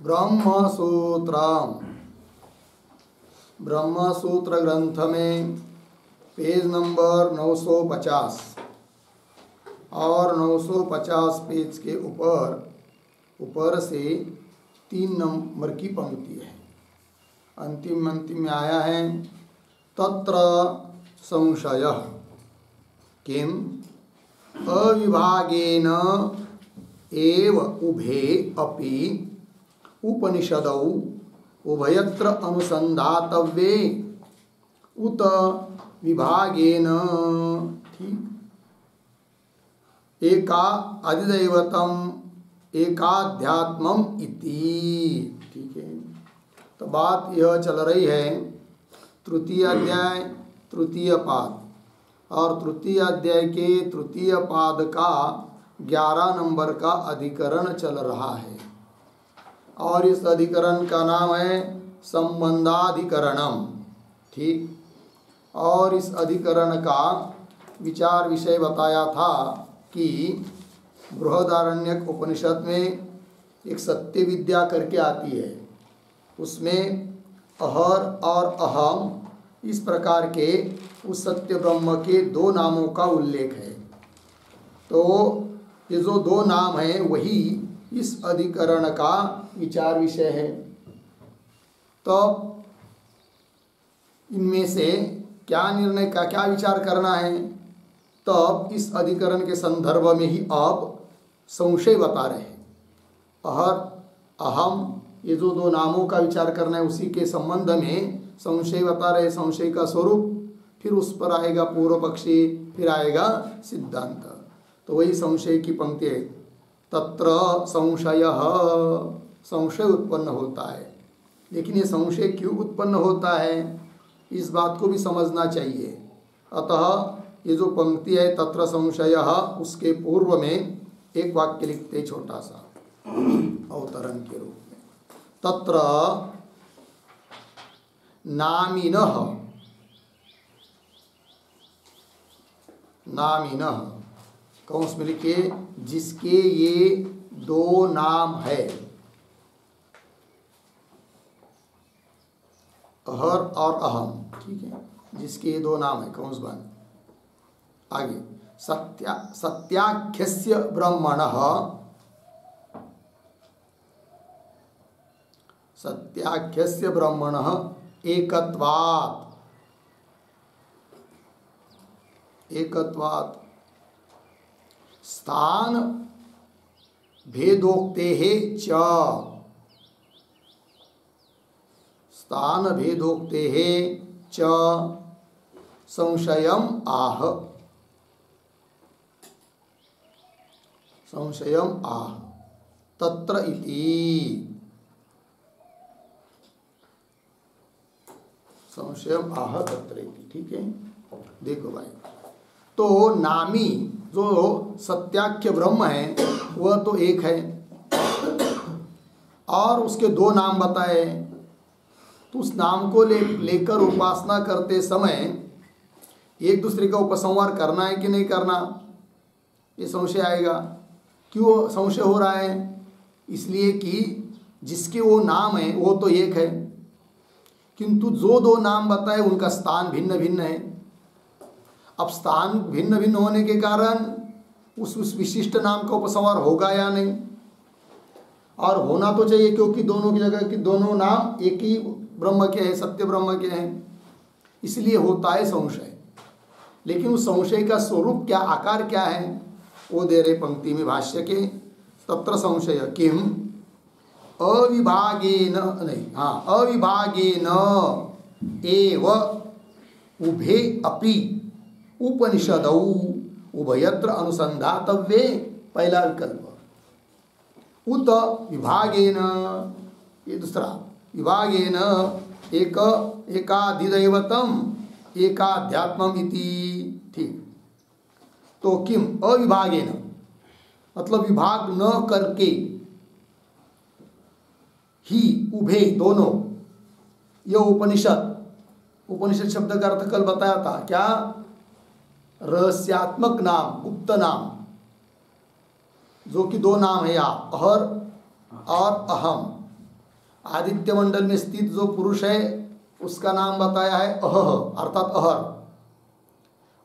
ब्रह्मसूत्र ब्रह्मसूत्र ग्रंथ में page number 950 और 950 पेज के ऊपर से 3 नंबर की पंक्ति है। अंतिम में आया है तत्र संशयः किम अविभागेन एव उभे अपि उपनिषदौ उभयत्र अनुसंधातव्ये उत विभागेन ठीक एका अधिदैवतम एकाध्यात्मम इति। ठीक है, तो बात यह चल रही है तृतीय अध्याय तृतीय पाद और तृतीय अध्याय के तृतीय पाद का 11 नंबर का अधिकरण चल रहा है और इस अधिकरण का नाम है संबंधाधिकरणम। ठीक, और इस अधिकरण का विचार विषय बताया था कि बृहदारण्यक उपनिषद में एक सत्य विद्या करके आती है, उसमें अहर और अहम इस प्रकार के उस सत्य ब्रह्म के 2 नामों का उल्लेख है। तो ये जो 2 नाम हैं वही इस अधिकरण का विचार विषय है। तो इनमें से क्या निर्णय का क्या विचार करना है, तब इस अधिकरण के संदर्भ में ही आप संशय बता रहे हैं। अहर अहम ये जो 2 नामों का विचार करना है उसी के संबंध में संशय बता रहे। संशय का स्वरूप, फिर उस पर आएगा पूर्व पक्षी, फिर आएगा सिद्धांत। तो वही संशय की पंक्ति है, तत्र संशयः, संशय उत्पन्न होता है। लेकिन ये संशय क्यों उत्पन्न होता है इस बात को भी समझना चाहिए। अतः ये जो पंक्ति है तत्र संशयः, उसके पूर्व में एक वाक्य लिखते छोटा सा अवतरण के रूप में, तत्र नामिनः नामिनः कौंस में लिखिए जिसके ये 2 नाम है, अहर और अहम। ठीक है, जिसके 2 नाम है कौंस बन। आगे सत्याख्यस्य ब्रह्मणः, सत्याख्यस्य ब्रह्मणः एकत्वात्, एकत्वात् स्थान भेदोक्तेः च, स्थान भेदोक्तेः च संशयम् आह, संशयम् आह तत्र इति, संशयम् आह तत्र इति। ठीक है, देखो भाई, तो नामी जो सत्याख्य ब्रह्म है वह तो एक है और उसके 2 नाम बताए। तो उस नाम को लेकर उपासना करते समय एक दूसरे का उपसंहार करना है कि नहीं करना, ये संशय आएगा। क्यों संशय हो रहा है? इसलिए कि जिसके वो नाम है वो तो एक है, किंतु जो 2 नाम बताए उनका स्थान भिन्न भिन्न है। अब स्थान भिन्न भिन्न होने के कारण उस विशिष्ट नाम का उपसंहार होगा या नहीं, और होना तो चाहिए क्योंकि दोनों की जगह कि दोनों नाम एक ही ब्रह्म के हैं, सत्य ब्रह्म के हैं, इसलिए होता है संशय। लेकिन उस संशय का स्वरूप क्या, आकार क्या है, वो दे रहे पंक्ति में भाष्य के, तत्र संशय किम अविभागेन, नहीं हाँ, अविभागेन एव उभे अपि उपनिषदौ उभयत्र अनुसंधातव्ये, पहला विकल्प। उत विभागेन, ये दूसरा, विभागेन एकाधिदैवतम एकाध्यात्मम इति। ठीक, तो किम अविभागेन मतलब विभाग न करके ही उभे दोनों, यह उपनिषद, उपनिषद शब्द का अर्थ कल बताया था क्या, रहस्यात्मक नाम, गुप्त नाम, जो कि 2 नाम है यहाँ, अहर और अहम, आदित्य मंडल में स्थित जो पुरुष है उसका नाम बताया है अहह अर्थात अहर,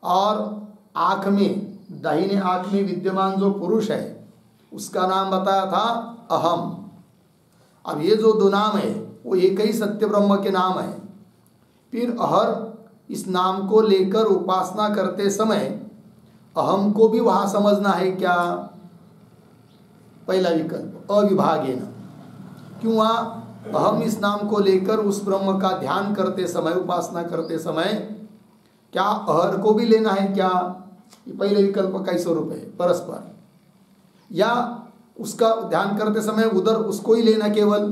और आँख में दाहिने आँख में विद्यमान जो पुरुष है उसका नाम बताया था अहम। अब ये जो दो नाम है वो एक ही सत्य ब्रह्म के नाम है। फिर अहर इस नाम को लेकर उपासना करते समय अहम को भी वहाँ समझना है क्या? पहला विकल्प अविभागेन। क्यों? वहाँ अहम इस नाम को लेकर उस ब्रह्म का ध्यान करते समय, उपासना करते समय क्या अहर को भी लेना है क्या? ये पहले विकल्प का ही स्वरूप है परस्पर। या उसका ध्यान करते समय उधर उसको ही लेना केवल,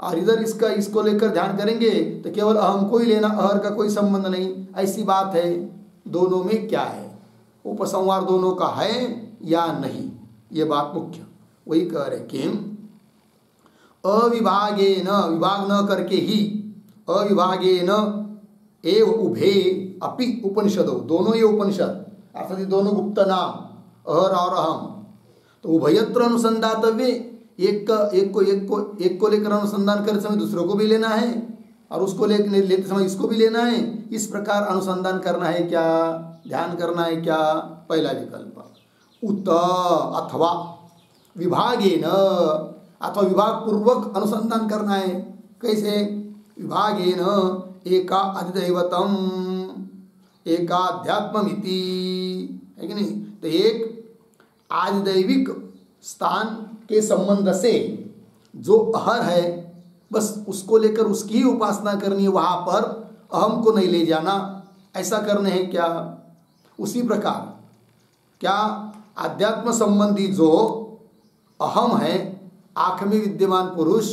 और इधर इसको लेकर ध्यान करेंगे तो केवल अहम को ही लेना, अहर का कोई संबंध नहीं, ऐसी बात है। दोनों में क्या है? उपसंहार दोनों का है या नहीं, ये बात मुख्य। वही कह रहे कि अविभागेन, विभाग न करके ही, अविभागेन एव उभे अपि उपनिषदो, दोनों ये उपनिषद अर्थात दोनों गुप्त नाम अहर और अहम, तो उभयत्र अनुसंधातव्य, एक को लेकर अनुसंधान करते समय दूसरों को भी लेना है, और उसको लेते समय इसको भी लेना है। इस प्रकार अनुसंधान करना है क्या? ध्यान करना है क्या? पहला विकल्प। उत अथवा विभागेन, अथवा विभाग पूर्वक अनुसंधान करना है। कैसे? विभागेन एका अधिदैवतम एकाध्यात्ममिति, है कि नहीं? तो एक आदिदैविक स्थान के संबंध से जो अहर है बस उसको लेकर उसकी ही उपासना करनी है, वहाँ पर अहम को नहीं ले जाना, ऐसा करने हैं क्या? उसी प्रकार क्या आध्यात्म संबंधी जो अहम है, आँख में विद्यमान पुरुष,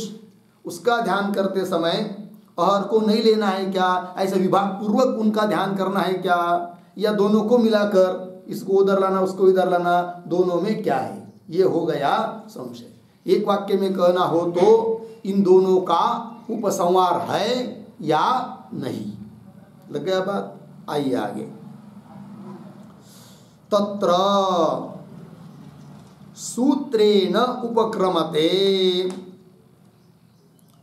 उसका ध्यान करते समय अहर को नहीं लेना है क्या? ऐसा विभाग पूर्वक उनका ध्यान करना है क्या? या दोनों को मिलाकर इसको उधर लाना उसको इधर लाना, दोनों में क्या है? ये हो गया संशय। एक वाक्य में कहना हो तो इन दोनों का उपसंहार है या नहीं। लग गया बात? आइए आगे। तत्र सूत्रेण उपक्रमते,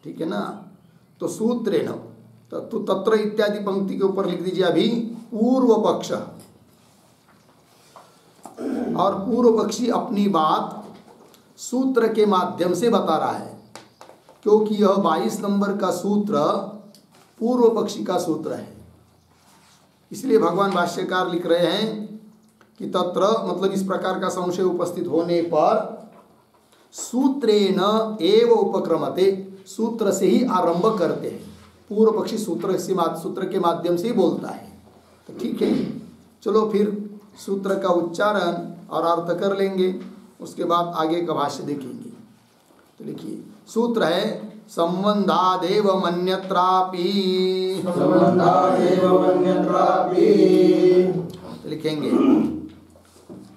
ठीक है ना? तो सूत्रेण, तो तत्र इत्यादि पंक्ति के ऊपर लिख दीजिए अभी पूर्व पक्ष, और पूर्व पक्षी अपनी बात सूत्र के माध्यम से बता रहा है, क्योंकि यह 22 नंबर का सूत्र पूर्व पक्षी का सूत्र है। इसलिए भगवान भाष्यकार लिख रहे हैं कि तत्र मतलब इस प्रकार का संशय उपस्थित होने पर सूत्रेण एव उपक्रमते, सूत्र से ही आरंभ करते हैं। पूर्व पक्षी सूत्र के माध्यम से ही बोलता है। तो ठीक है, चलो फिर सूत्र का उच्चारण और अर्थ कर लेंगे, उसके बाद आगे का भाष्य देखेंगे। तो लिखिए, सूत्र है संबंधादेव मन्यत्रापि, तो लिखेंगे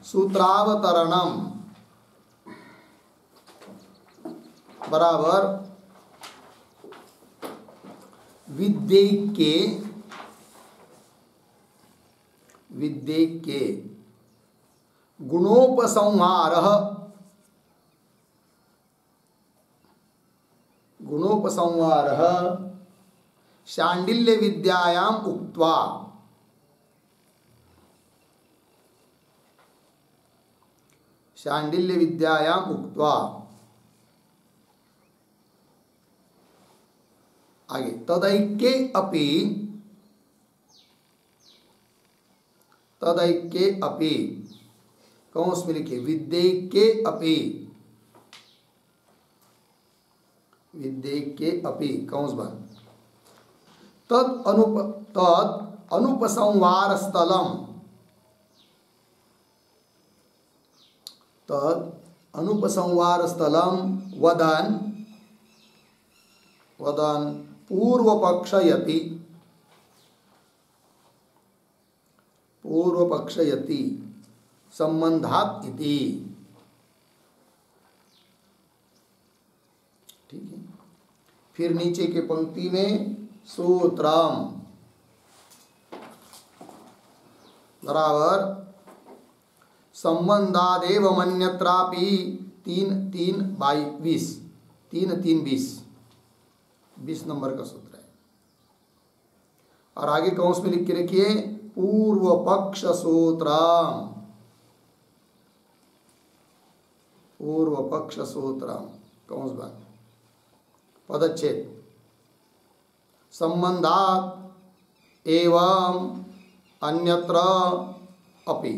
सूत्रावतरणम बराबर विद्यैक्ये गुणोपसंहारः शाण्डिल्य विद्यायाम उक्त्वा, शाण्डिल्य विद्यायाम उक्त्वा, आगे तदैक्ये अपि कौंस में लिखिए विद्यैक्ये अपि कौंस बंद तद अनुपसंहार स्थलम वदन पूर्वपक्षयति संबंधात इति। ठीक है, फिर नीचे के पंक्ति में सूत्रम बराबर संबंधादेव मन्यत्रापि 3-3-20 3-3-20 20 नंबर का सूत्र है। और आगे कौंस में लिख के रखिए पूर्व पक्ष सूत्रम, पूर्व पक्ष सूत्रम कौंस बन पदच्छेद संबंधात एवं अन्यत्र अपि।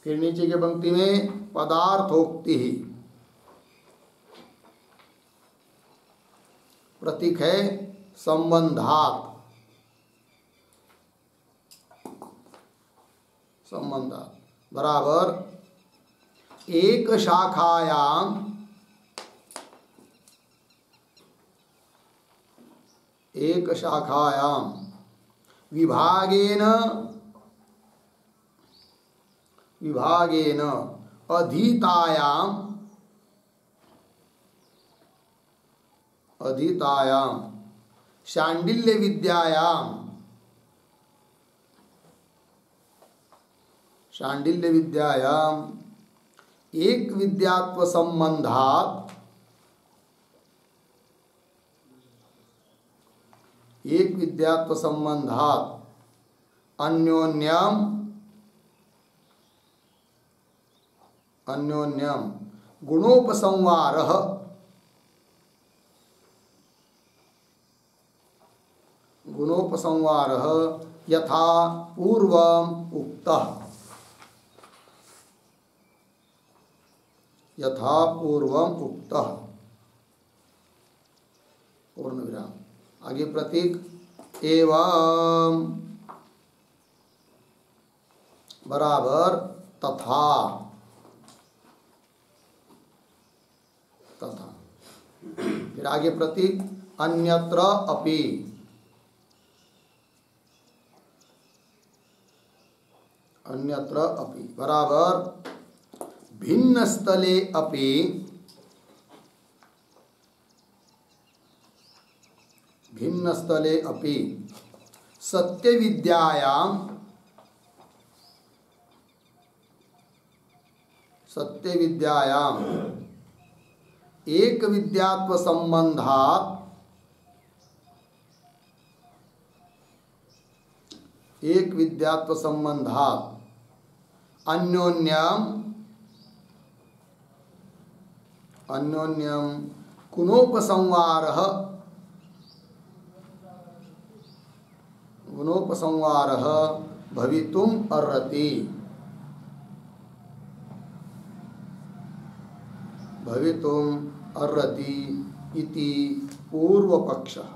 फिर नीचे के पंक्ति में पदार्थोक्ति ही प्रतीक है संबंधात, संबंधात बराबर एक शाखायाम, एक शाखायाम विभागेन, विभागेन अधीतायाम, अधीतायाम शाण्डिल्य विद्यायाम, शाण्डिल्य विद्यायाम एक विद्यात्व संबंधात, एक विद्यात्व संबंधात अन्योन्यम, अन्योन्यम गुणोपसंहारः, गुणोपसंहारः यथा पूर्वम उक्तः, यथा पूर्वम उक्तः पूर्ण विराम। आगे प्रतीक एवं बराबर तथा, तथा फिर आगे प्रतीक अन्यत्र अपि, अन्यत्र अपि बराबर भिन्न स्थले अपि, भिन्न स्थले अपि सत्य विद्यायाम, सत्य विद्यायाम एक विद्यात्व संबंधात, एक विद्यात्व संबंधात अन्योन्यम, अन्योन्यम गुणोपसंहारः, गुणोपसंहारः भवितुम अर्हति, भवितुम अर्हति इति पूर्वपक्षः,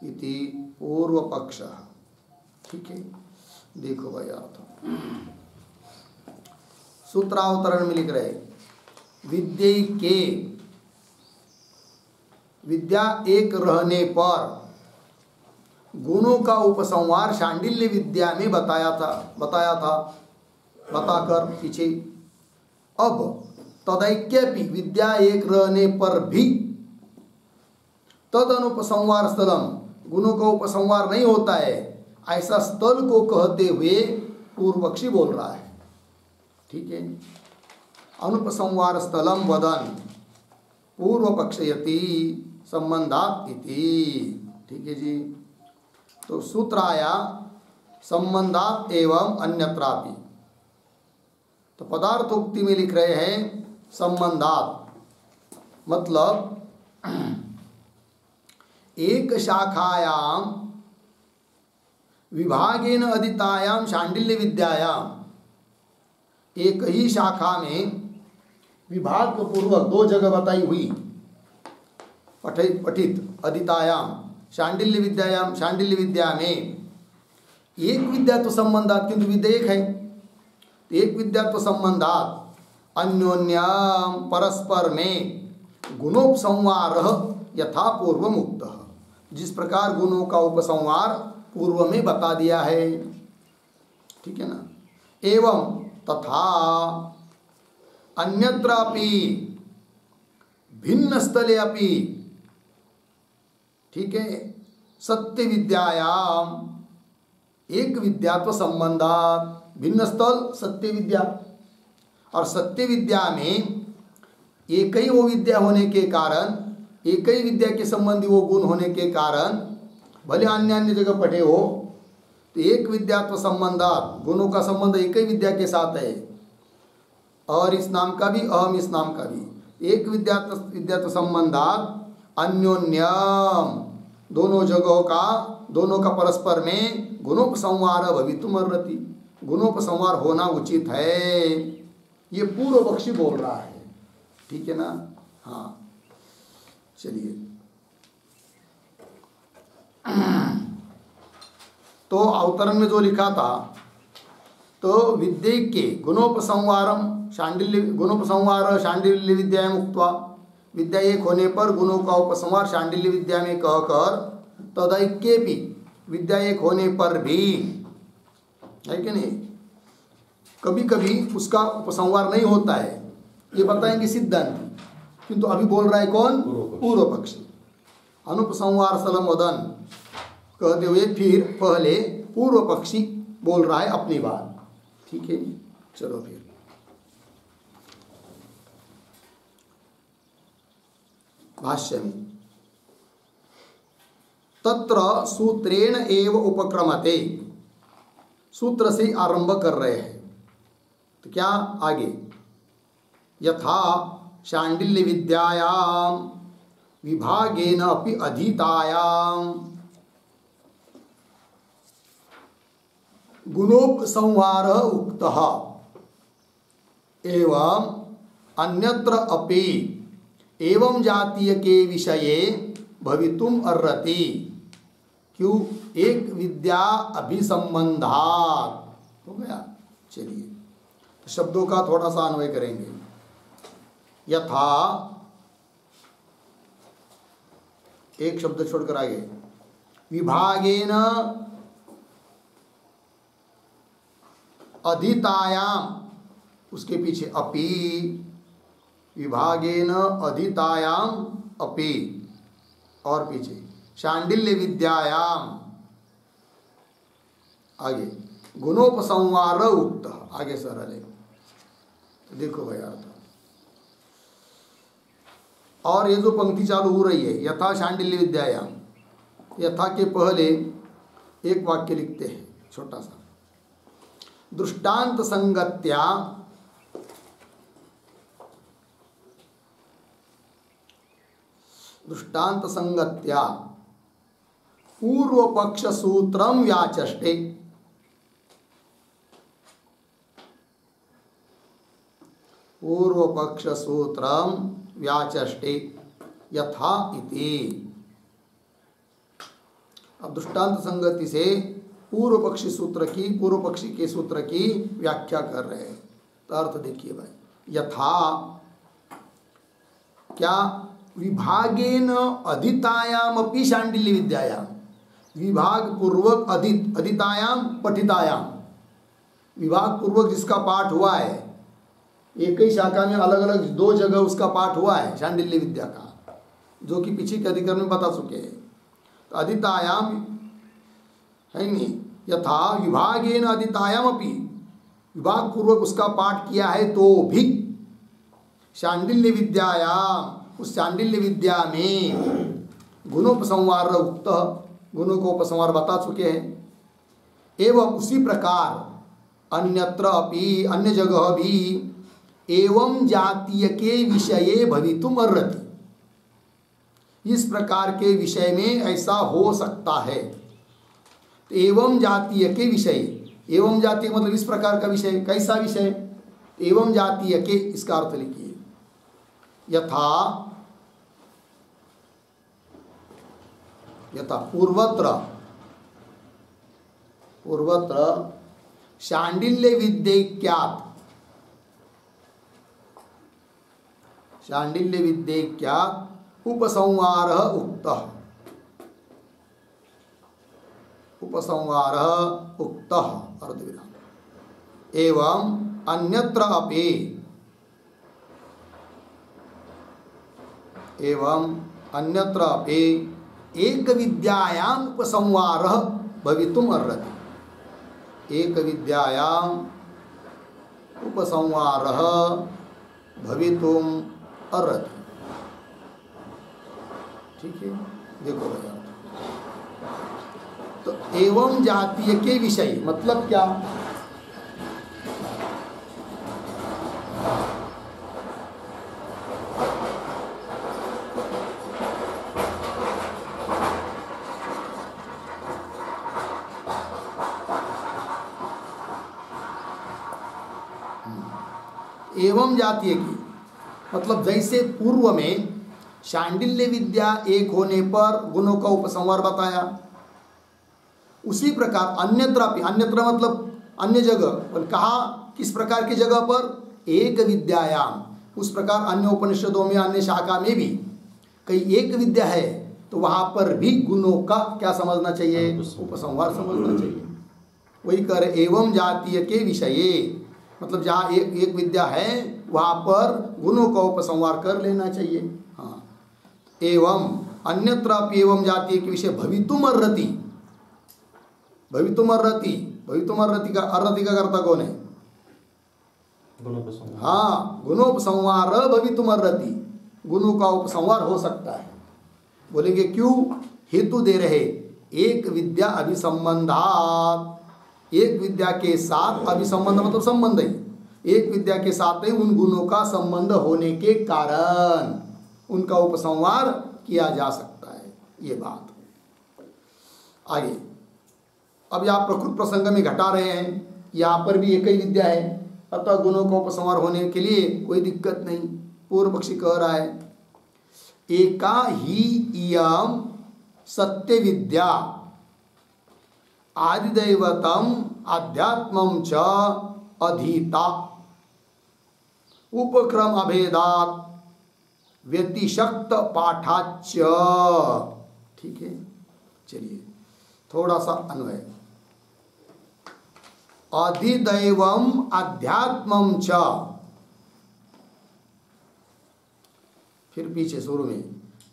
इति पूर्वपक्षः। ठीक है, देखो भाई अर्थ सूत्रावतरण में लिख रहे विद्यैके, विद्या एक रहने पर गुणों का उपसंहार शाण्डिल्य विद्या में बताया था, बताकर पीछे। अब तदैक्यपि विद्या एक रहने पर भी तद अनुपसंहार स्थलम, गुणों का उपसंहार नहीं होता है, ऐसा स्थल को कहते हुए पूर्वपक्षी बोल रहा है। ठीक है, अनुपसंहार स्थलम वदन पूर्वपक्षयति संबंधात इति। ठीक है जी, तो सूत्र आया संबंधात एवं अन्यत्रापि। तो पदार्थोक्ति में लिख रहे हैं संबंधात, मतलब एक शाखायाम विभागेन अधीतायाम शाण्डिल्य विद्यायाम, एक ही शाखा में विभाग पूर्वक दो जगह बताई हुई पठित अधीतायाम शाण्डिल्य विद्यायाम, शाण्डिल्य विद्या में एक विद्या तो संबंधात, किंतु विद्या एक है, एक विद्या तो संबंधात अन्योन्यम परस्पर में गुणोपसंहार यथा पूर्व मुक्त, जिस प्रकार गुणों का उपसंहार पूर्व में बता दिया है। ठीक है ना। एवं तथा अन्यत्र अपि भिन्न स्थले अपि, ठीक है, सत्य विद्यायाम एक विद्यात्व संबंधात, भिन्न स्थल सत्य विद्या, और सत्य विद्या में एक ही वो विद्या होने के कारण, एक ही विद्या के संबंधी वो गुण होने के कारण, भले अन्य अन्य जगह पढ़े हो तो एक विद्यात्व संबंधात, गुणों का संबंध एक ही विद्या के साथ है। और इस नाम का भी, अहम इस नाम का भी, एक विद्यात्व संबंधात अन्योन्यम, दोनों जगहों का, दोनों का परस्पर में गुणोपसंहार भवितुमर्हति, गुणोपसंहार होना उचित है। ये पूर्व पक्षी बोल रहा है, ठीक है ना। हाँ चलिए, तो अवतरण में जो लिखा था, तो विद्ये के गुणोपसंहारम शांडिल्य, गुणोपसंहार शांडिल्य विद्या में उक्त्वा, विद्या एक होने पर गुणों का उपसंहार शांडिल्य विद्या में कहकर, तदैक्ये भी, विद्या एक होने पर भी, है कि नहीं, कभी कभी उसका उपसंहार नहीं होता है, ये बताएंगे सिद्धांत। किंतु अभी बोल रहा है कौन? पूर्व पक्षी। अनुपसंहार सलम वदन कहते हुए फिर पहले पूर्व पक्षी बोल रहा है अपनी बात, ठीक है। चलो फिर भाष्य में, तत्र सूत्रेण एव उपक्रमते, सूत्र से आरंभ कर रहे हैं। तो क्या आगे, यथा शांडिल्य विद्यायाम विभागेन अपि अधीतायाम गुणोपसंहार उक्तः एवं अन्यत्र अपि एवं जातीय के विषये भवितुम अर्हति। क्यों? एक विद्या अभिसंबंधात। हो गया। चलिए तो शब्दों का थोड़ा सा अन्वय करेंगे। यथा, एक शब्द छोड़कर आगे, विभागेन अधीतायाम, उसके पीछे अपि, विभागेन अधीतायाम अपि, और पीछे शांडिल्य विद्यायाम, आगे गुणोपसंहार उक्त, आगे सरल है। देखो भाई अर्थ, और ये जो पंक्ति चालू हो रही है, यथा शांडिल्य विद्यायाम, यथा के पहले एक वाक्य लिखते हैं छोटा सा, दृष्टांत संगत्या दृष्टांत संगत्या पूर्व पक्ष सूत्रम व्याचष्टे, पूर्व पक्ष सूत्रम व्याचष्टे यथा इति। अब दृष्टांत संगति से पूर्व पक्षी सूत्र की, पूर्व पक्षी के सूत्र की व्याख्या कर रहे हैं। तो अर्थ देखिए भाई, यथा क्या, विभागेन अधीतायाम अपि शांडिल्य विद्यायाम, विभाग पूर्वक अधीत, अधीतायाम पठितायाम, विभाग पूर्वक जिसका पाठ हुआ है, एक ही शाखा में अलग अलग दो जगह उसका पाठ हुआ है शांडिल्य विद्या का, जो कि पीछे के अधिकरण में बता चुके हैं। तो अधीतायाम है नहीं, यथा विभागेन अधीतायाम अपि, विभाग पूर्वक उसका पाठ किया है तो भी, शांडिल्य विद्यायाम, उस शांडिल्य विद्या में गुणोपसंहार उक्त, गुणों को उपसंहार बता चुके हैं। एवं उसी प्रकार अन्यत्र अपि, अन्य जगह भी एवं जातीय के विषये भवितुम अर्हति, इस प्रकार के विषय में ऐसा हो सकता है। तो एवं जातीय के विषय, एवं जातीय मतलब इस प्रकार का विषय, कैसा विषय? एवं जातीय के, इसका अर्थ लिखिए, यथा, यथा पूर्वत्र, पूर्वत्र शांडिल्य विद्यैक्यात्, शांडिल्य विद्यैक्यात् उपसंहारः उक्तः, उपसंहारः उक्तः अर्धविराम। एवं अन्यत्र अपि, एवं अन्यत्र अपि एक विद्यायाम उपसंहारः भवितुम अर्हति, एक विद्यायाम उपसंहारः भवितुम अर्रति। ठीक है, देखो भैया, तो एवं जातीय के विषय मतलब क्या? एवं जातीय की मतलब जैसे पूर्व में शांडिल्य विद्या एक होने पर गुणों का उपसंहार बताया, उसी प्रकार अन्यत्र भी, अन्यत्र मतलब अन्य जगह, और कहा किस प्रकार की जगह पर? एक विद्यायाम, उस प्रकार अन्य उपनिषदों में, अन्य शाखा में भी कई एक विद्या है तो वहां पर भी गुणों का क्या समझना चाहिए? उपसंहार समझना चाहिए। वही कर एवं जातीय के विषय मतलब जहाँ एक विद्या है वहाँ पर गुणों का उपसंहार कर लेना चाहिए। हाँ, एवं अन्यत्र एवं जातीय के विषय भवितुम अर्हति। भवितुम अर्हति, भवितुम अर्हति का कर्ता कौन है? हाँ, गुणोपसंहार भवितुम अर्हति, गुणों का उपसंहार हो सकता है। बोलेंगे क्यों? हेतु दे रहे, एक विद्या अभिसंबंधात, एक विद्या के साथ, अभिसंबंध मतलब संबंध ही, एक विद्या के साथ ही उन गुणों का संबंध होने के कारण उनका उपसंहार किया जा सकता है। ये बात आगे अब यहाँ प्रकृत प्रसंग में घटा रहे हैं, यहाँ पर भी एक ही विद्या है, अतः गुणों का उपसंहार होने के लिए कोई दिक्कत नहीं। पूर्व पक्षी कह रहा है एका ही इयम सत्य विद्या आदिदैवतम अध्यात्मम च अधीता उपक्रम अभेदात व्यतिशक्त पाठाच्च। ठीक है, चलिए थोड़ा सा अन्वय। अधिदैवम अध्यात्मम च, फिर पीछे शुरू में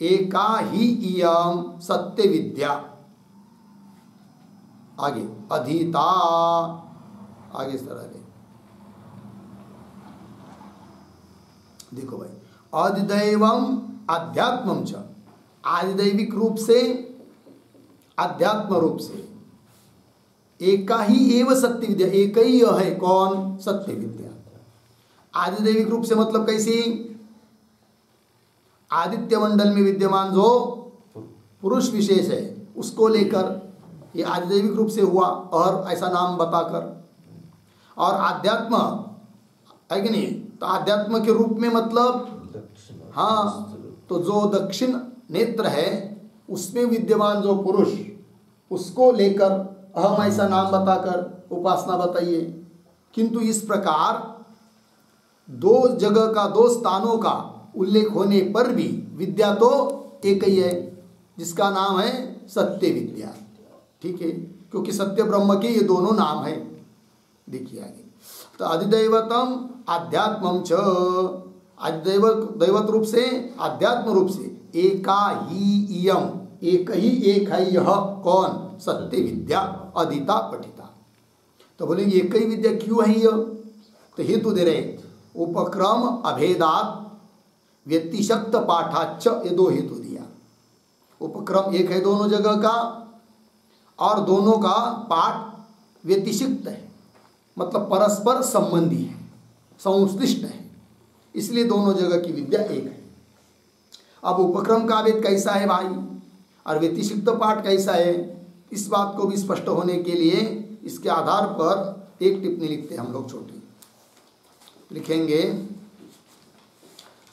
एका ही इयम सत्य विद्या, आगे अधीता, आगे इस तरह ले। देखो भाई, अधिदैवम अध्यात्मम च, आदिदैविक रूप से, अध्यात्म रूप से, एका ही एव सत्य विद्या, एक ही है कौन? सत्य विद्या। आदिदैविक रूप से मतलब कैसी? आदित्य मंडल में विद्यमान जो पुरुष विशेष है उसको लेकर ये आदिदैविक रूप से हुआ, और ऐसा नाम बताकर। और आध्यात्म है कि नहीं? तो आध्यात्म के रूप में मतलब हाँ, तो जो दक्षिण नेत्र है उसमें विद्यमान जो पुरुष, उसको लेकर अहम ऐसा नाम बताकर उपासना बताइए। किंतु इस प्रकार दो जगह का, दो स्थानों का उल्लेख होने पर भी विद्या तो एक ही है, जिसका नाम है सत्य विद्या। ठीक है, क्योंकि सत्य ब्रह्म के ये दोनों नाम है। देखिए आगे, तो अधिदैवतम अध्यात्मम च, दैवत रूप से, अध्यात्म रूप से, एका ही इयम, एक ही एक है यह कौन? सत्य विद्या अधीता पठिता। तो बोलेंगे एक ही विद्या क्यों है यह? तो हेतु दे रहे, उपक्रम अभेदात व्यतिशक्त पाठाच्च, ये दो हेतु दिया। उपक्रम एक है दोनों जगह का, और दोनों का पाठ व्यतिशिक्त है, मतलब परस्पर संबंधी है, संश्लिष्ट है, इसलिए दोनों जगह की विद्या एक है। अब उपक्रम का भेद कैसा है भाई, और व्यतिशिक्त पाठ कैसा है, इस बात को भी स्पष्ट होने के लिए इसके आधार पर एक टिप्पणी लिखते हैं हम लोग छोटी। लिखेंगे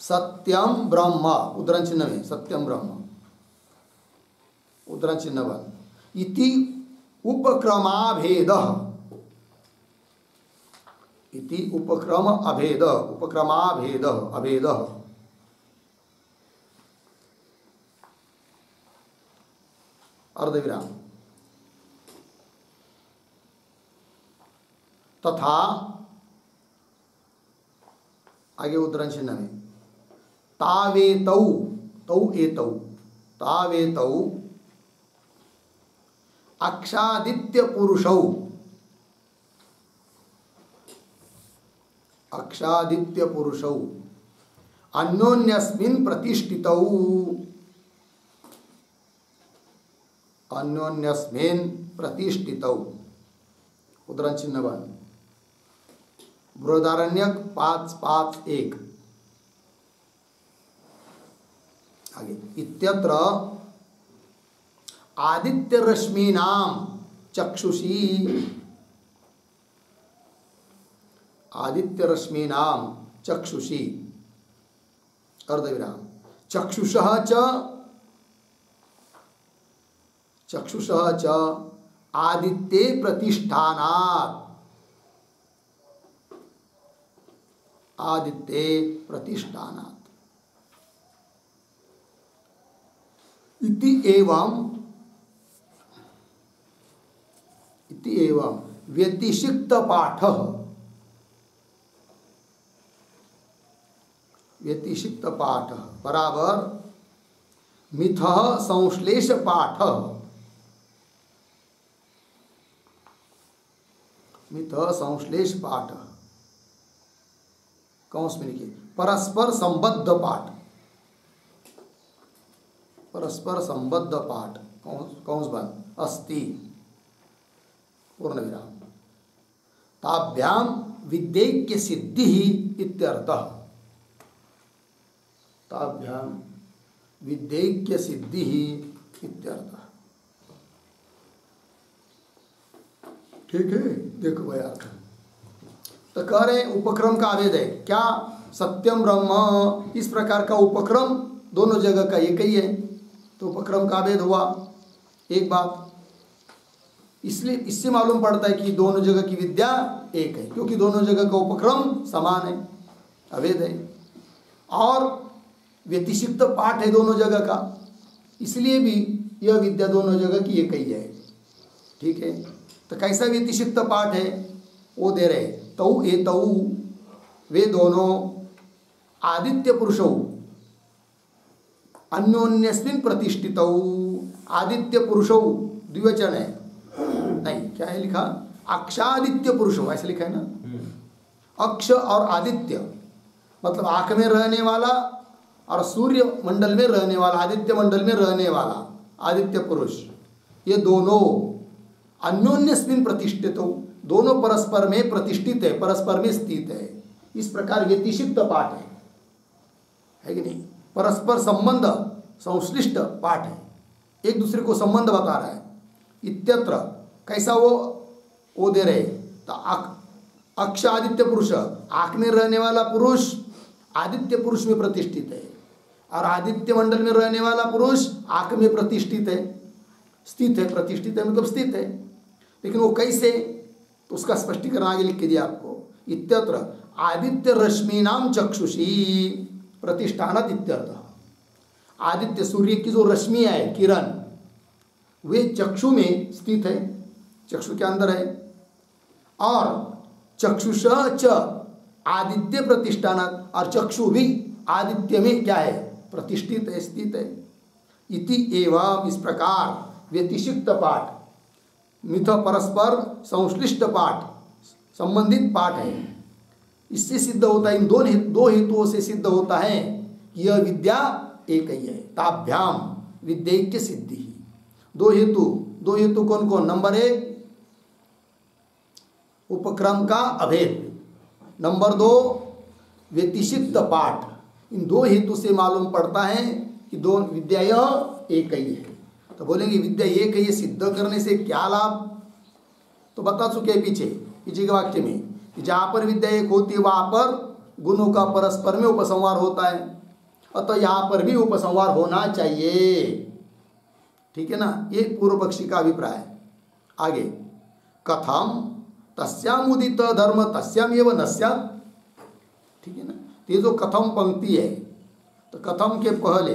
सत्यम ब्रह्म, उद्धरण चिन्ह में सत्यम ब्रह्म, उद्धरण चिन्ह बन, इति उपक्रमाभेद, इति उपक्रम अभेद, उपक्रमाभेद अभेद, अर्धविराम, तथा आगे उद्धरण चिन्ह में तावेतौ, तौ एतौ, तावेतौ अक्षादित्य पुरुषौ, अक्षादित्य पुरुषौ अन्योन्यस्मिन् प्रतिष्ठितौ, अन्योन्यस्मिन् प्रतिष्ठितौ, उदाहरण चिन्ह बन बृहदारण्यक 5:5-1 आगे। इत्यत्र आदित्य रश्मीनाम चक्षुषी, आदित्य रश्मीनाम चक्षुषी अर्धविराम चक्षुषः च, चक्षुषः च आदित्ये प्रतिष्ठानात्, आदित्ये प्रतिष्ठानात् इति एवं, इति एवं व्यतिषिक्त पाठः, व्यतिषिक्त पाठः बराबर मिथः संश्लेष पाठः, मिथः संश्लेष पाठः कौंस में लिखिए परस्पर संबद्ध पाठ, परस्पर संबद्ध पाठ कौंस बंद अस्ति पूर्ण विराम ताभ्याम विद्यैक्य सिद्धि इत्यर्थः, ताभ्याम विद्यैक्य सिद्धि इत्यर्थः। ठीक है, देखो भाई अर्थ तो कह रहे उपक्रम का आवेद है क्या, सत्यम ब्रह्म, इस प्रकार का उपक्रम दोनों जगह का एक ही है, तो उपक्रम का आवेद हुआ एक बात। इसलिए इससे मालूम पड़ता है कि दोनों जगह की विद्या एक है, क्योंकि दोनों जगह का उपक्रम समान है, अवेद है, और व्यतिषिक्त पाठ है दोनों जगह का, इसलिए भी यह विद्या दोनों जगह की एक ही है। ठीक है, तो कैसा व्यतिषिक्त पाठ है वो दे रहे, तौ ए तौ, वे दोनों आदित्य पुरुषौ अन्योन्यस्मिन् प्रतिष्ठितौ, आदित्य पुरुषौ द्विवचन है, नहीं क्या है लिखा, अक्षादित्य पुरुषौ ऐसे लिखा है ना, अक्ष और आदित्य मतलब आंख में रहने वाला और सूर्य मंडल में रहने वाला, आदित्य मंडल में रहने वाला आदित्य पुरुष, ये दोनों अन्योन्यस्मिन् प्रतिष्ठितौ, दोनों परस्पर में प्रतिष्ठित है, परस्पर में स्थित है। इस प्रकार व्यतिषिक्त पाठ है कि नहीं, परस्पर संबंध संश्लिष्ट पाठ है, एक दूसरे को संबंध बता रहा है। इत्यत्र कैसा वो दे रहे, तो अक्ष आदित्य पुरुष, आंख में रहने वाला पुरुष आदित्य पुरुष में प्रतिष्ठित है, और आदित्य मंडल में रहने वाला पुरुष आंख में प्रतिष्ठित है, स्थित है, प्रतिष्ठित है मतलब स्थित है। लेकिन वो कैसे, तो उसका स्पष्टीकरण आगे लिख के दिया आपको। इत्यत्र आदित्य रश्मीनाम चक्षुषी प्रतिष्ठानत इत्यर्थ, आदित्य सूर्य की जो रश्मि है, किरण, वे चक्षु में स्थित है, चक्षु के अंदर है, और चक्षुष च आदित्य प्रतिष्ठानत, और चक्षु भी आदित्य में क्या है, प्रतिष्ठित है, स्थित है। इति एवं इस प्रकार व्यतिषिक्त पाठ, मिथ परस्पर संश्लिष्ट पाठ, संबंधित पाठ है। इससे सिद्ध होता है, इन दो हेतुओं से सिद्ध होता है कि यह विद्या एक ही है। ताभ्याम विद्यैक्य सिद्धि, दो हेतु कौन कौन, नंबर 1 उपक्रम का अभेद, नंबर 2 व्यतिषिक्त पाठ। इन दो हेतु से मालूम पड़ता है कि दो विद्या यह एक ही है। तो बोलेंगे विद्या एक है, ये सिद्ध करने से क्या लाभ, तो बता चुके पीछे के वाक्य में कि जहाँ पर विद्या एक होती है वहाँ पर गुणों का परस्पर में उपसंहार होता है, अतः यहाँ पर भी उपसंहार होना चाहिए। ठीक है ना, ये पूर्व पक्षी का अभिप्राय है। आगे कथम तस्याम उदित धर्म तस्याम एव न स्यात्, ठीक है ना, ये जो कथम पंक्ति है, तो कथम के पहले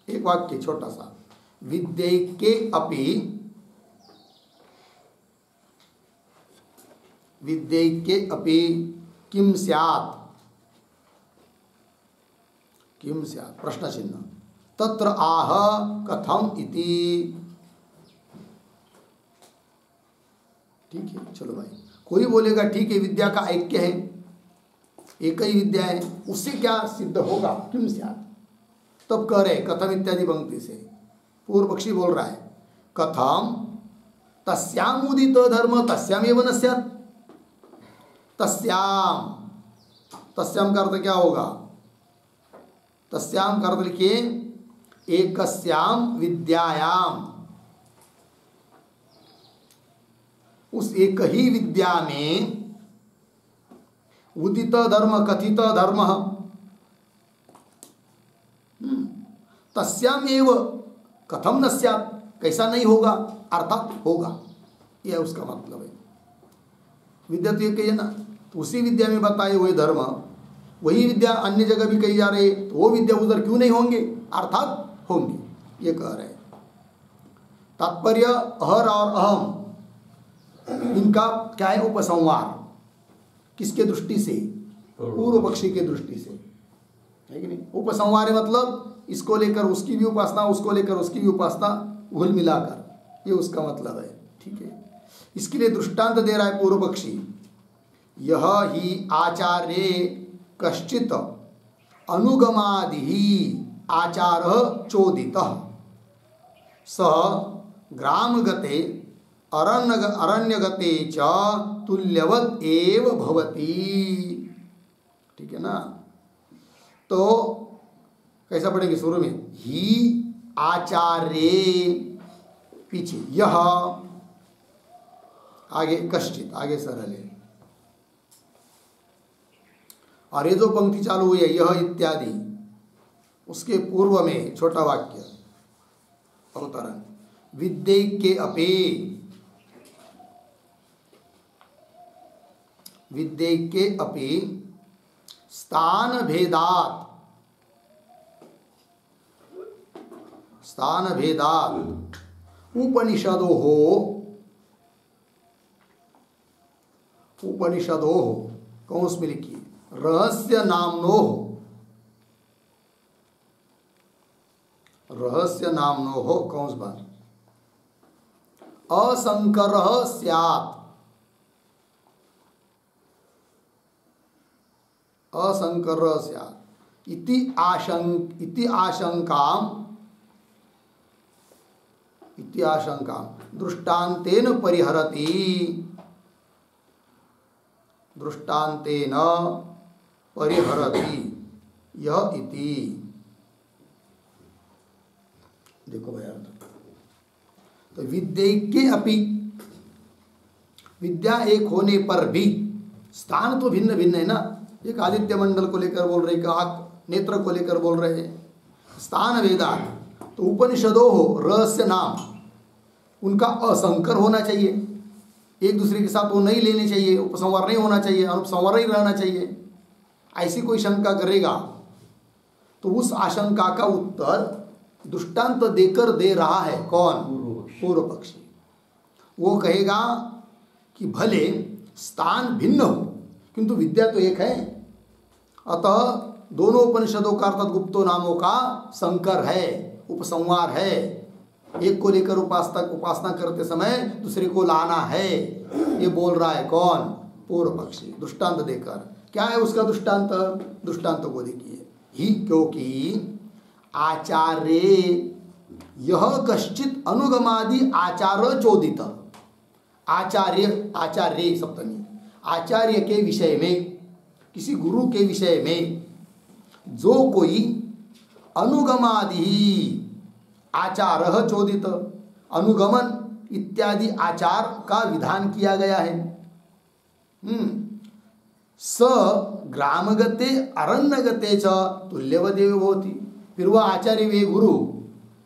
एक वाक्य छोटा सा, विद्यैके अपि, विद्यैके अपि किम स्यात्, किम स्यात् प्रश्न चिन्ह, तत्र आह कथम इति। ठीक है, चलो भाई, कोई बोलेगा ठीक है विद्या का ऐक्य है, एक ही विद्या है, उससे क्या सिद्ध होगा, किम स्यात्। तब कह रहे कथम इत्यादि पंक्ति से पूर्व पक्षी बोल रहा है कथम तस्याम उदित धर्म तस्याम एव न स्यात्। तस्याम, तस्याम का अर्थ क्या होगा, तस्याम का अर्थ लिखिए एकस्याम विद्यायाम, उस एक ही विद्या में उदित धर्म कथित धर्म तस्याम एव कथम न स्यात्, कैसा नहीं होगा अर्थात होगा, यह उसका मतलब है। विद्या तो ये कही है ना, तो उसी विद्या में बताए हुए धर्म वही विद्या अन्य जगह भी कही जा रही है, तो वो विद्या उधर क्यों नहीं होंगे, अर्थात होंगे, ये कह रहे हैं। तात्पर्य अहर और अहम इनका क्या है, उपसंहार, किसके दृष्टि से, पूर्व पक्षी के दृष्टि से, है कि नहीं। उपसंहार मतलब इसको लेकर उसकी भी उपासना, उसको लेकर उसकी भी उपासना, घुल मिलाकर, ये उसका मतलब है, ठीक है। इसके लिए दृष्टांत दे रहा है पूर्व पक्षी, यह ही आचार्य कश्चित अनुगमादि आचार चोदित सह ग्रामगते अरण्यगते च तुल्यवत एव भवति, ठीक है ना। तो कैसा पढ़ेंगे शुरू में, ही आचार्य, पीछे यह, आगे कश्चित, आगे सरल है, और ये जो पंक्ति चालू हुई है यह इत्यादि, उसके पूर्व में छोटा वाक्य अवतरण, विद्यैक्ये अपि, विद्यैक्ये अपि स्थान भेदात्, स्थान भेदात् उपनिषदोः, उपनिषदोः कौंस में लिखिए रहस्य नाम्नोः, रहस्य नाम्नोः कौंस बार असंकरः स्यात्, असंकरः स्यात् इति आशंकाम्, इति आशंकाम् दृष्टान्तेन परिहरति, दृष्टान्तेन परिहरति यह इति। देखो भैया, तो विद्यैक्ये अपि, विद्या एक होने पर भी, स्थान तो भिन्न भिन्न है ना, एक आदित्य मंडल को लेकर बोल रहे, आँख नेत्र को लेकर बोल रहे हैं, स्थान वेदात, तो उपनिषदों हो रहस्य नाम, उनका असंकर होना चाहिए, एक दूसरे के साथ वो नहीं लेने चाहिए, उपसंहार नहीं होना चाहिए, अनुपसंहार ही रहना चाहिए। ऐसी कोई शंका करेगा तो उस आशंका का उत्तर दृष्टांत देकर दे रहा है कौन, पूर्व पक्षी। वो कहेगा कि भले स्थान भिन्न हो किंतु विद्या तो एक है, अतः दोनों उपनिषदों का अर्थात गुप्तो नामों का संकर है, उपसंहार है, एक को लेकर उपासना करते समय दूसरे को लाना है, ये बोल रहा है कौन, पूर्व पक्षी, दृष्टांत देकर। क्या है उसका दृष्टांत, दृष्टांत को देखिए, ही क्योंकि आचार्य यह कश्चित अनुगमादि आचार चोदित, आचार्य, आचार्य सप्तमी, आचार्य के विषय में, किसी गुरु के विषय में जो कोई अनुगमादि आचार चोदित, अनुगमन इत्यादि आचार का विधान किया गया है, स ग्रामगते अरण्यगते च तुल्यवदेव भवति। फिर वह आचार्य वे गुरु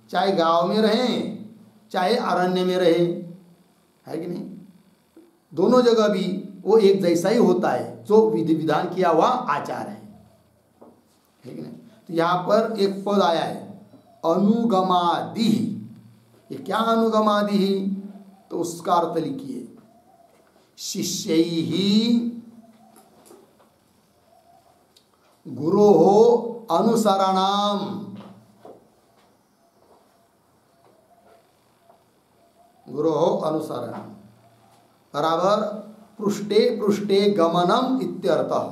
चाहे गांव में रहें चाहे अरण्य में रहे, है कि नहीं, दोनों जगह भी वो एक जैसा ही होता है, जो विधि विधान किया हुआ आचार है कि नहीं। तो यहाँ पर एक पद आया है अनुगमादि, ये क्या अनुगमादि, तो उसका अर्थ लिखिए शिष्यैहि गुरोः अनुसरणम, गुरोः अनुसरणम बराबर पृष्ठे पृष्ठे गमनम इत्यर्थः,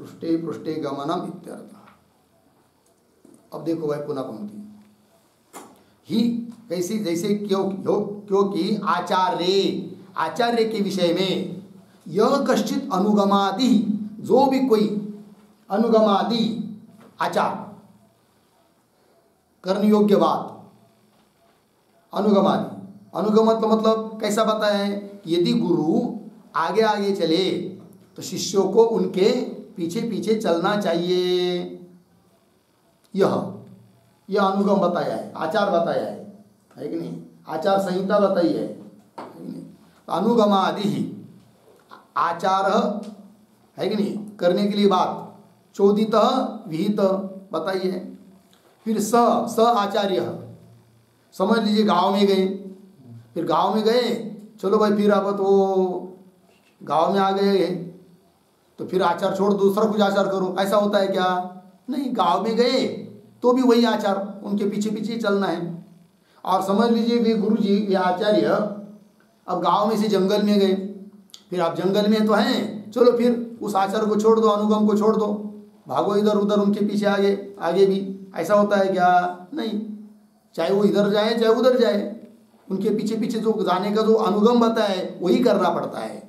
पृष्ठे पृष्ठे गमनम इत्यर्थ। अब देखो भाई पुनः पंक्ति ही कैसी, जैसे क्योंकि आचार्य के विषय में यह कश्चित अनुगमादि, जो भी कोई अनुगमादि आचार करने योग्य बात, अनुगम मतलब कैसा बताया है, यदि गुरु आगे आगे चले तो शिष्यों को उनके पीछे पीछे चलना चाहिए। यह अनुगम बताया है, आचार बताया है कि नहीं, आचार संहिता बताई है कि नहीं। अनुगमादि ही आचार है कि नहीं, करने के लिए बात, चोदित विहित बताइए। फिर स आचार्य, समझ लीजिए गांव में गए, फिर गांव में गए, चलो भाई फिर अब तो गांव में आ गए तो फिर आचार छोड़ दूसरा कुछ आचार करो, ऐसा होता है क्या? नहीं, गांव में गए तो भी वही आचार, उनके पीछे पीछे चलना है। और समझ लीजिए वे गुरु जी, वे आचार्य अब गांव में से जंगल में गए, फिर आप जंगल में तो हैं, चलो फिर उस आचार को छोड़ दो, अनुगम को छोड़ दो, भागो इधर उधर उनके पीछे आगे भी, ऐसा होता है क्या? नहीं, चाहे वो इधर जाए चाहे उधर जाए, उनके पीछे पीछे जो जाने का जो अनुगम बताया है वही करना पड़ता है।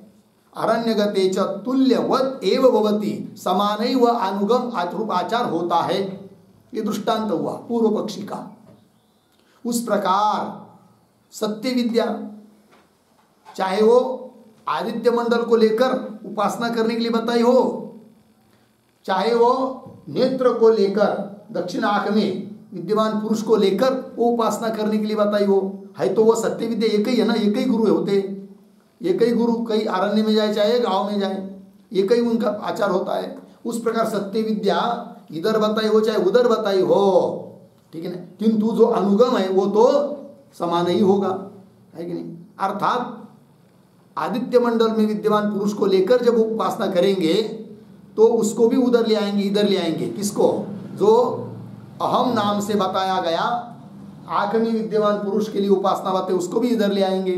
अरण्यगते च तुल्यवत एव भवति, समान ही वह अनुगम आचार होता है। ये दृष्टांत हुआ पूर्व पक्षी का। उस प्रकार सत्य विद्या, चाहे वो आदित्य मंडल को लेकर उपासना करने के लिए बताई हो, चाहे वो नेत्र को लेकर दक्षिण आंख में विद्यमान पुरुष को लेकर वो उपासना करने के लिए बताई हो, है तो वो सत्य विद्या एक ही है ना, एक ही गुरु होते, एक ही गुरु, कई अरण्य में जाए चाहे गांव में जाए, एक ही उनका आचार होता है। उस प्रकार सत्य विद्या इधर बताई हो चाहे उधर बताई हो, ठीक है ना, किंतु जो अनुगम है वो तो समान ही होगा, है कि नहीं। अर्थात आदित्य मंडल में विद्यमान पुरुष को लेकर जब उपासना करेंगे तो उसको भी उधर ले आएंगे, इधर ले आएंगे। किसको? जो अहम नाम से बताया गया आंख में विद्यमान पुरुष के लिए उपासना बातें, उसको भी इधर ले आएंगे।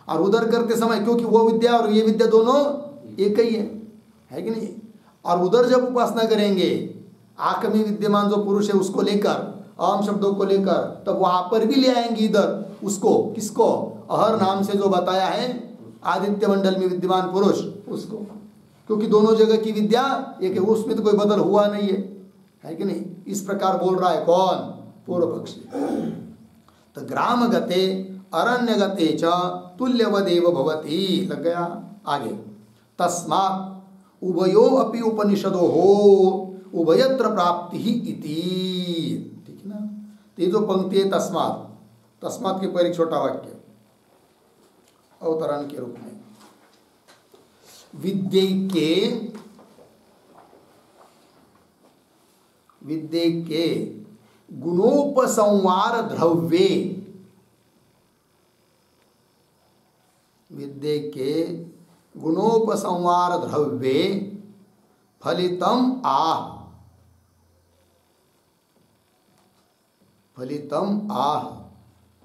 और उधर करते समय, क्योंकि वो विद्या और ये विद्या दोनों एक ही है कि नहीं। और उधर जब उपासना करेंगे आंख में विद्यमान जो पुरुष है उसको लेकर, अहम शब्दों को लेकर, तब वहां पर भी ले आएंगे इधर उसको। किसको? अहर नाम से जो बताया है आदित्य मंडल में विद्यमान पुरुष, उसको, क्योंकि दोनों जगह की विद्या एक है, उसमें तो कोई बदल हुआ नहीं है कि नहीं। इस प्रकार बोल रहा है कौन? पूर्व पक्षी। तो ग्राम गते अरण्य गते च तुल्यवदेव भवति, लग गया आगे। तस्मात् उभयो अपि उपनिषदो हो उभयत्र प्राप्ति ही इति, ठीक है ना। तो ये जो पंक्ति है तस्मात्, तस्मात् के पर एक छोटा वाक्य अवतरण के रूप में, विद्ये के गुणोपसंहार द्रव्ये, विद्ये के गुणोपसंहार द्रव्ये फलितम आह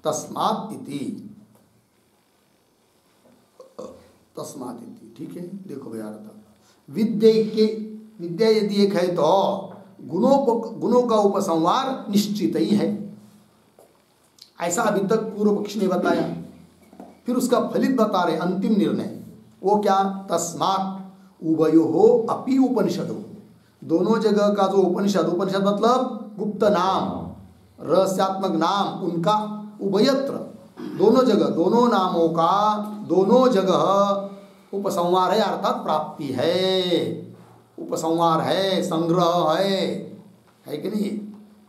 तस्मात् इति, तस्मात् इति, ठीक है। देखो भैया, विद्या यदि एक है तो गुणों का उपसंहार निश्चित ही है, ऐसा अभी तक पूर्व पक्षी ने बताया। फिर उसका फलित बता रहे अंतिम निर्णय, वो क्या? तस्मात् उभयोः अपि उपनिषदो, दोनों जगह का जो उपनिषद मतलब गुप्त नाम, रहस्यात्मक नाम, उनका उभयत्र, दोनों जगह, दोनों नामों का दोनों जगह उपसंहार है, अर्थात प्राप्ति है, उपसंहार है, संग्रह है कि नहीं।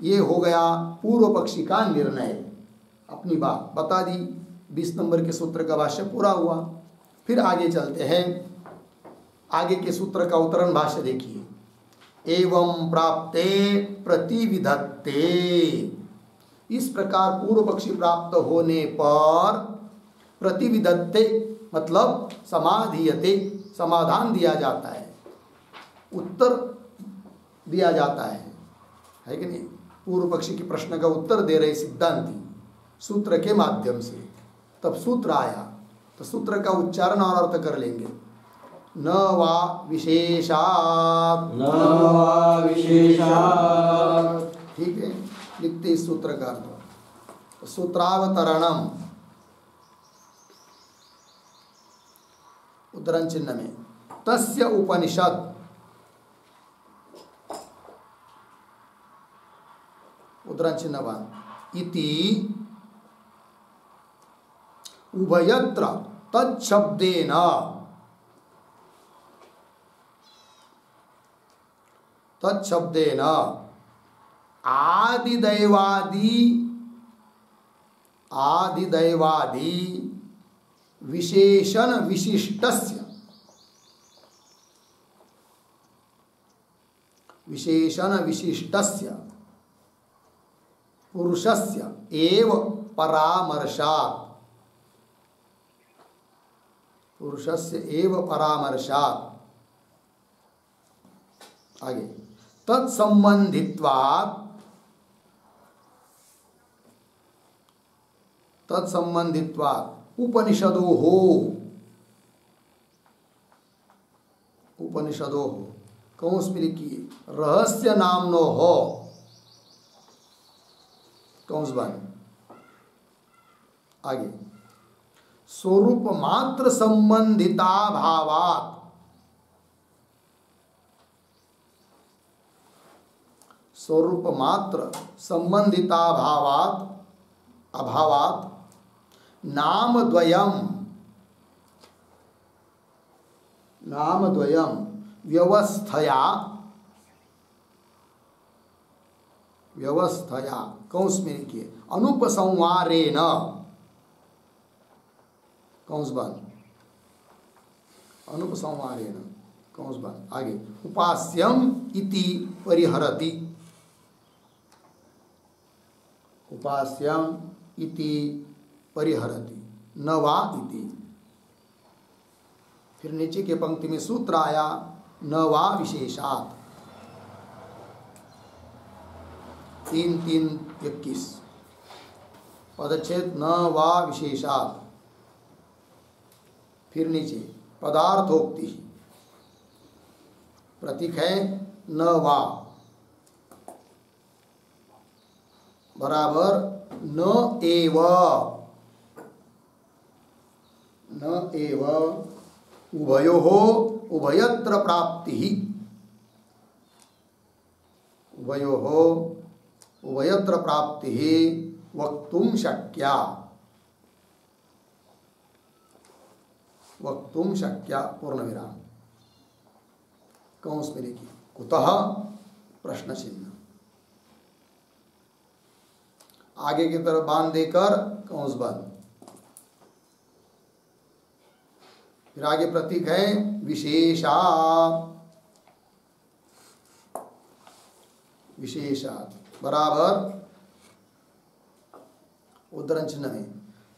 ये हो गया पूर्व पक्षी का निर्णय। अपनी बात बता दी, 20 नंबर के सूत्र का भाष्य पूरा हुआ। फिर आगे चलते हैं, आगे के सूत्र का उत्तरण भाष्य देखिए। एवं प्राप्ते प्रतिविधत्ते, इस प्रकार पूर्व पक्षी प्राप्त होने पर प्रतिविधत्ते मतलब समाधीयते, समाधान दिया जाता है, उत्तर दिया जाता है कि नहीं। पूर्व पक्षी के प्रश्न का उत्तर दे रहे सिद्धांती सूत्र के माध्यम से। तब सूत्र आया तो सूत्र का उच्चारण और अर्थ कर लेंगे। न वा विशेषात्। न वा विशेषात्। ठीक है, लिखते इस सूत्र का अर्थ। सूत्रावतरणम उद्धरण चिन्ह में तस्य उपनिषद उद्धरण चिन्हवान इति उभयत्र तच्छब्देन आदिदैवादि विशेषण विशिष्टस्य पुरुषस्य एव परामर्शात् आगे तत्संबंधित्वात् उपनिषदो कौंस में लिखिए रहस्य नामनो हो कौंस बन आगे स्वरूप मात्र संबंधिता भावात अभावात नामद्वयम व्यवस्थया कौंस में लिखिए अनुपसंहारेण कौंस बंद आगे उपास्यम इति परिहरति न वा इति। फिर नीचे के पंक्ति में सूत्र आया न वा विशेषात् 3-3-21 पदच्छेद न वा विशेषात्। फिर नीचे पदार्थोक्ति प्रतीक है न वा बराबर न एव उभयोः उभयत्र प्राप्तिः वक्तुं शक्या पूर्ण विराम कौंस में लिखिए कुतः प्रश्न चिन्ह आगे की तरफ बांध देकर कौंस बंद। फिर आगे प्रतीक है विशेषात् बराबर उद्धरण चिन्ह में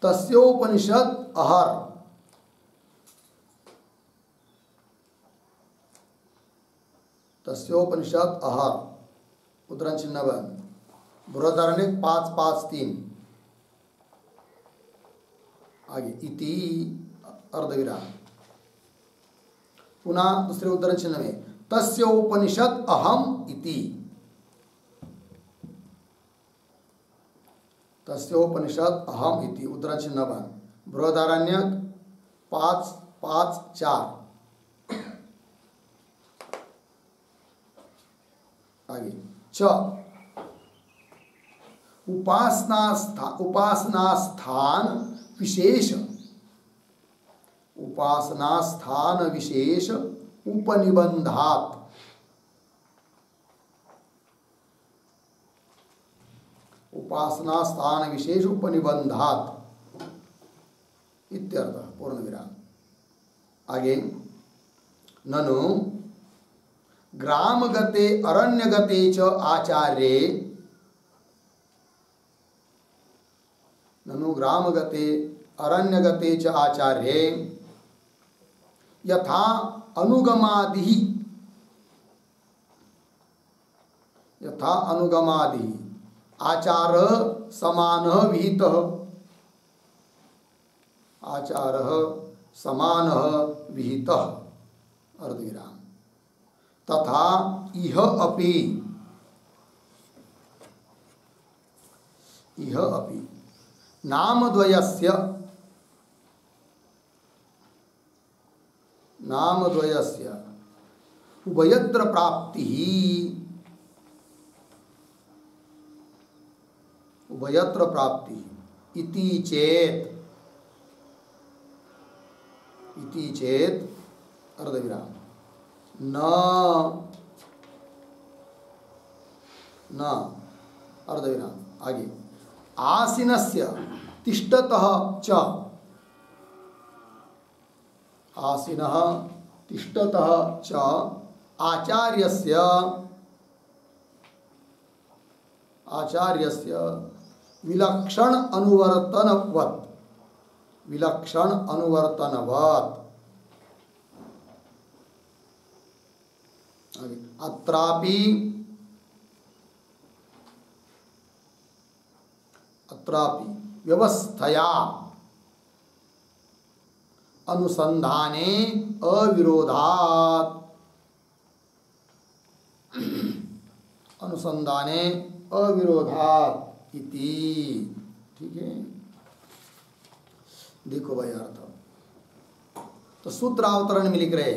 तस्योपनिषद अहर उद्धरण चिन्ह बंद बृहदारण्यक 5-5-3 आगे इति अर्धविराम पुनः दूसरे उद्धरण चिन्ह में तस्य उपनिषद अहम इति उद्धरण चिन्ह बंद बृहदारण्यक 5-5-4 आगे च उपासना स्थान विशेष उपनिबंधात इत्यर्थ पूर्ण विराम आगे ननु ग्रामगते अरण्यगते च आचार्ये यथा अनुगमादि आचार समानः विहितः अर्धविराम। तथा इह अपि, इह अपि नामद्वयस्य, नामद्वयस्य उभयत्र प्राप्ति, उभयत्र प्राप्ति इति चेत, इति चेत अर्धविराम न अर्धविराम आगे आसीनस्य तिष्ठतः च, आसीनः तिष्ठतः च आचार्यस्य, आचार्यस्य विलक्षण अनुवर्तनवत्, विलक्षण अनुवर्तनवत् अत्रापि, अत्रापि व्यवस्थया अनुसंधाने अविरोधात्, अनुसंधाने अविरोधात् इति। ठीक है, देखो भाई अर्थ तो सूत्रावतरण में लिख रहे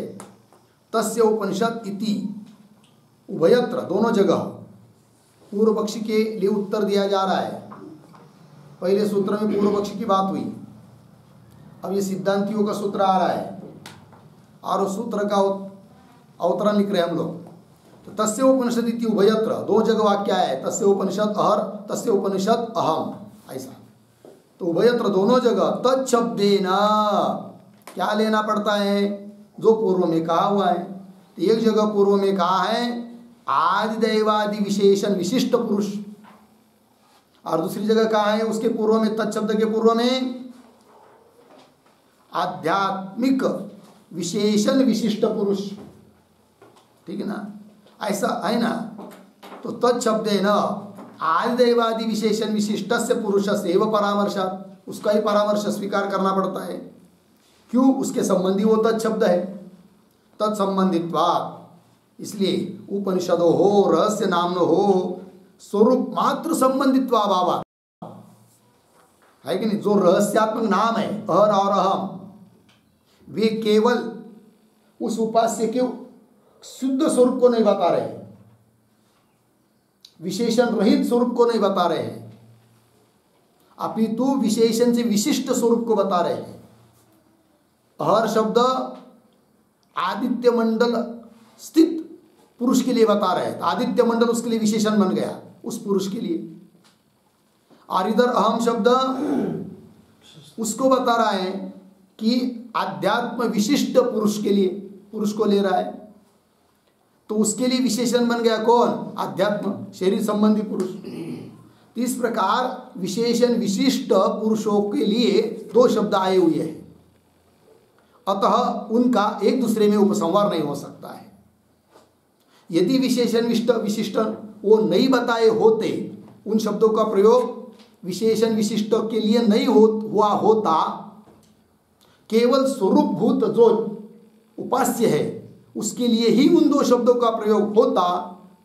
तस्य उपनिषद इति उभयत्र, दोनों जगह पूर्व पक्षी के लिए उत्तर दिया जा रहा है। पहले सूत्र में पूर्व पक्षी की बात हुई, अब ये सिद्धांतियों का सूत्र आ रहा है और उस सूत्र का अवतरण लिख रहे हैं हम लोग। तो तस्य उपनिषद इति उभयत्र, दो जगह वाक्य है, तस्य उपनिषद अहर, तस्य उपनिषद अहम, ऐसा। तो उभयत्र दोनों जगह तत्शब्देन क्या लेना पड़ता है, जो पूर्व में कहा हुआ है। तो एक जगह पूर्व में कहा है आदिदैवादि विशेषण विशिष्ट पुरुष, और दूसरी जगह कहा है उसके पूर्व में, तत्शब्द के पूर्व में आध्यात्मिक विशेषण विशिष्ट पुरुष। ठीक है ना, ऐसा है ना। तो तत्शब्देन आदिदैवादि विशेषण विशिष्टस्य पुरुषस्य एव परामर्शात्, उसका ही परामर्श स्वीकार करना पड़ता है। क्यों, उसके संबंधी वो तत्शब्द है, तत्संबंधित्वात्। इसलिए उपनिषदो हो रहस्य नामनो हो स्वरूप मात्र संबंधित्वा भावा है कि नहीं। जो रहस्यात्मक नाम है अहर और अहम, वे केवल उस उपास्य के शुद्ध स्वरूप को नहीं बता रहे हैं, विशेषण रहित स्वरूप को नहीं बता रहे हैं, अपितु विशेषण से विशिष्ट स्वरूप को बता रहे हैं। अहर शब्द आदित्य मंडल स्थित पुरुष के लिए बता रहे हैं, आदित्य मंडल उसके लिए विशेषण बन गया, उस पुरुष के लिए। और इधर अहम शब्द उसको बता रहा है कि आध्यात्म विशिष्ट पुरुष के लिए, पुरुष को ले रहा है, तो उसके लिए विशेषण बन गया कौन, आध्यात्म शरीर संबंधी पुरुष। इस प्रकार विशेषण विशिष्ट पुरुषों के लिए दो शब्द आए हुए हैं, अतः उनका एक दूसरे में उपसंहार नहीं हो सकता है। यदि विशेषण विशिष्ट वो नहीं बताए होते, उन शब्दों का प्रयोग विशेषण विशिष्ट के लिए नहीं हुआ होता, केवल स्वरूपभूत जो उपास्य है उसके लिए ही उन दो शब्दों का प्रयोग होता,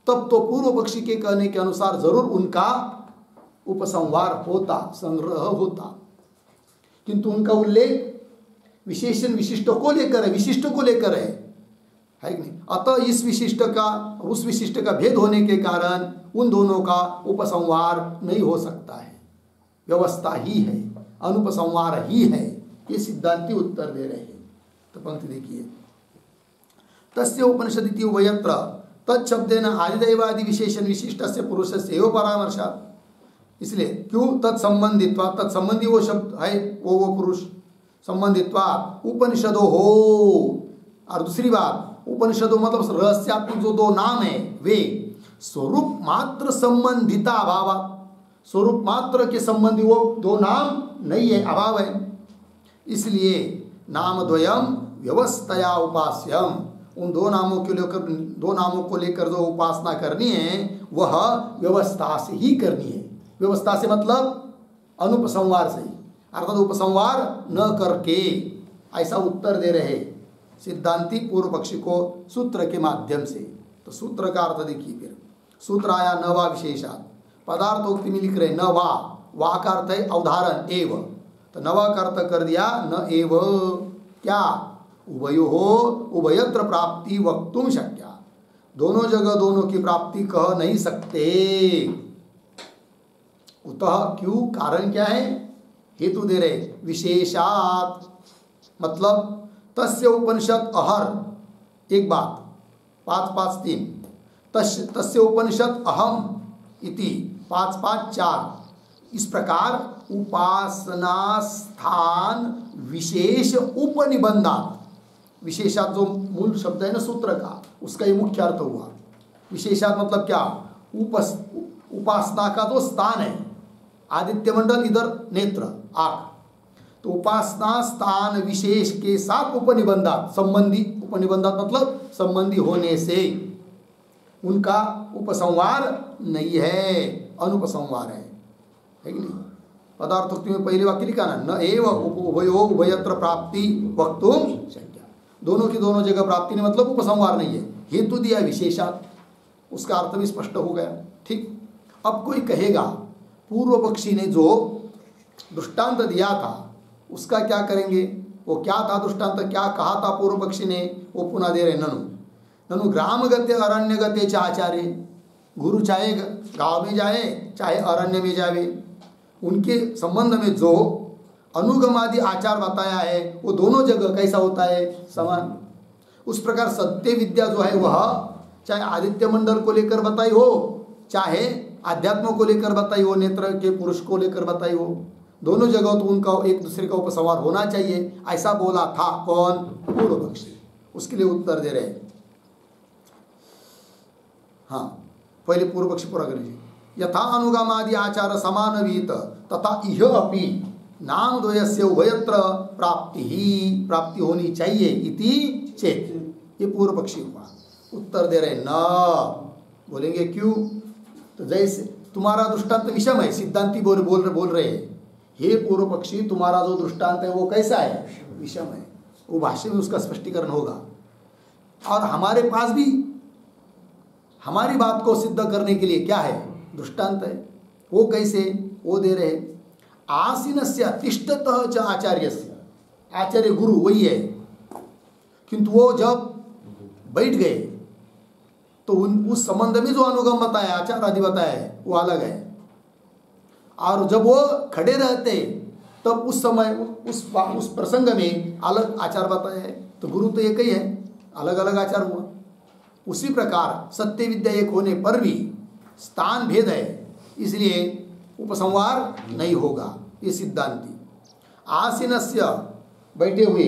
तब तो पूर्व पक्षी के कहने के अनुसार जरूर उनका उपसंहार होता, संग्रह होता। किंतु उनका उल्लेख विशेषण विशिष्ट को लेकर है, विशिष्ट को लेकर है कि नहीं। अतः इस विशिष्ट का उस विशिष्ट का भेद होने के कारण उन दोनों का उपसंहार नहीं हो सकता है, व्यवस्था ही है, अनुपसंहार ही है। ये सिद्धांती उत्तर दे रहे हैं। तो पंक्ति देखिए, तस्य उपनिषदिति उभयत्र तत्शब्देन आदिदैवादि विशेषण विशिष्टस्य पुरुषस्य एव परामर्शात्। इसलिए क्यों, तत्संबंधित्वा, तत्संबंधी वो शब्द है, वो पुरुष संबंधित्वा उपनिषदो हो। और दूसरी बात, उपनिषदों मतलब रहस्यात्मक जो दो नाम है वे स्वरूप मात्र संबंधिता अभाव, स्वरूप मात्र के संबंधी वो दो नाम नहीं है, अभाव है। इसलिए नाम द्वयम व्यवस्थया उपास्यम, उन दो नामों को लेकर जो उपासना करनी है वह व्यवस्था से ही करनी है। व्यवस्था से मतलब अनुपसंहार से ही, अर्थात उपसंहार न करके, ऐसा उत्तर दे रहे सिद्धांती पूर्व पक्षी को सूत्र के माध्यम से। तो सूत्र का अर्थ देखिए, फिर सूत्र आया न वा विशेषात, पदार्थोक्ति में लिख रहे न वा का अर्थ है अवधारण एव, तो नवा का अर्थ कर दिया न एव, क्या उभयो हो उभयत्र प्राप्ति वक्तुम शक्या, दोनों जगह दोनों की प्राप्ति कह नहीं सकते। उतः क्यों, कारण क्या है, हेतु दे रहे विशेषात, मतलब तस्य उपनिषद अहर, एक बात 5-5-3, तस्य उपनिषद अहम इति 5-5-4, इस प्रकार उपासना स्थान विशेष उपनिबंधात, विशेषात जो मूल शब्द है ना सूत्र का, उसका ये मुख्य अर्थ हुआ। विशेषात मतलब क्या, उपासना का जो स्थान है, आदित्य मंडल इधर नेत्र आँख, तो उपासना स्थान विशेष के साथ उपनिबंधात, संबंधी, उपनिबंधात मतलब संबंधी होने से उनका उपसंहार नहीं है, अनुपसंहार है कि नहीं। पदार्थोक्ति में पहले वाक्य लिखा ना, न एव उभयो उभयत्र प्राप्ति वक्तुम शक्या, दोनों की दोनों जगह प्राप्ति नहीं मतलब उपसंहार नहीं है। हेतु दिया विशेषात, उसका अर्थ भी स्पष्ट हो गया। ठीक, अब कोई कहेगा पूर्व पक्षी ने जो दृष्टांत दिया था उसका क्या करेंगे, वो क्या था दृष्टांत, क्या कहा था पूर्व पक्षी ने, वो पुनः दे रहे ननु ग्राम गते अरण्य गते च आचार्य, गुरु चाहे गांव में जाए चाहे अरण्य में जाए, उनके संबंध में जो अनुगम आदि आचार बताया है वो दोनों जगह कैसा होता है, समान। उस प्रकार सत्य विद्या जो है वह चाहे आदित्य मंडल को लेकर बताई हो, चाहे आध्यात्म को लेकर बताई हो, नेत्र के पुरुष को लेकर बताई हो, दोनों जगह तो उनका एक दूसरे का उपसंहार होना चाहिए, ऐसा बोला था कौन, पूर्व पक्षी। उसके लिए उत्तर दे रहे हैं। हाँ, पहले पूर्व पक्षी पूरा कर लीजिए। यथा अनुगमादि आचार समान वीत तथा इह अपि नाम द्वयस्य उभयत्र प्राप्ति होनी चाहिए इति चेत, ये पूर्व पक्षी हुआ। उत्तर दे रहे न, बोलेंगे क्यों, तो जैसे तुम्हारा दृष्टांत विषम है, सिद्धांती बोल रहे हैं, हे पूर्व पक्षी तुम्हारा जो दृष्टांत है वो कैसा है, विषम है। वो भाष्य में उसका स्पष्टीकरण होगा। और हमारे पास भी हमारी बात को सिद्ध करने के लिए क्या है, दृष्टांत है। वो कैसे, वो दे रहे आसीनस्य तिष्ठतः च आचार्यस्य, आचार्य गुरु वही है, किंतु वो जब बैठ गए तो उस संबंध में जो अनुगम बताया, आचार आदि बताया है वो अलग है। और जब वो खड़े रहते तब उस समय उस प्रसंग में अलग आचार बताया है, तो गुरु तो एक ही है, अलग अलग आचार हुआ। उसी प्रकार सत्य विद्या एक होने पर भी स्थान भेद है, इसलिए उपसंहार नहीं होगा। ये सिद्धांती आसीनस्य बैठे हुए,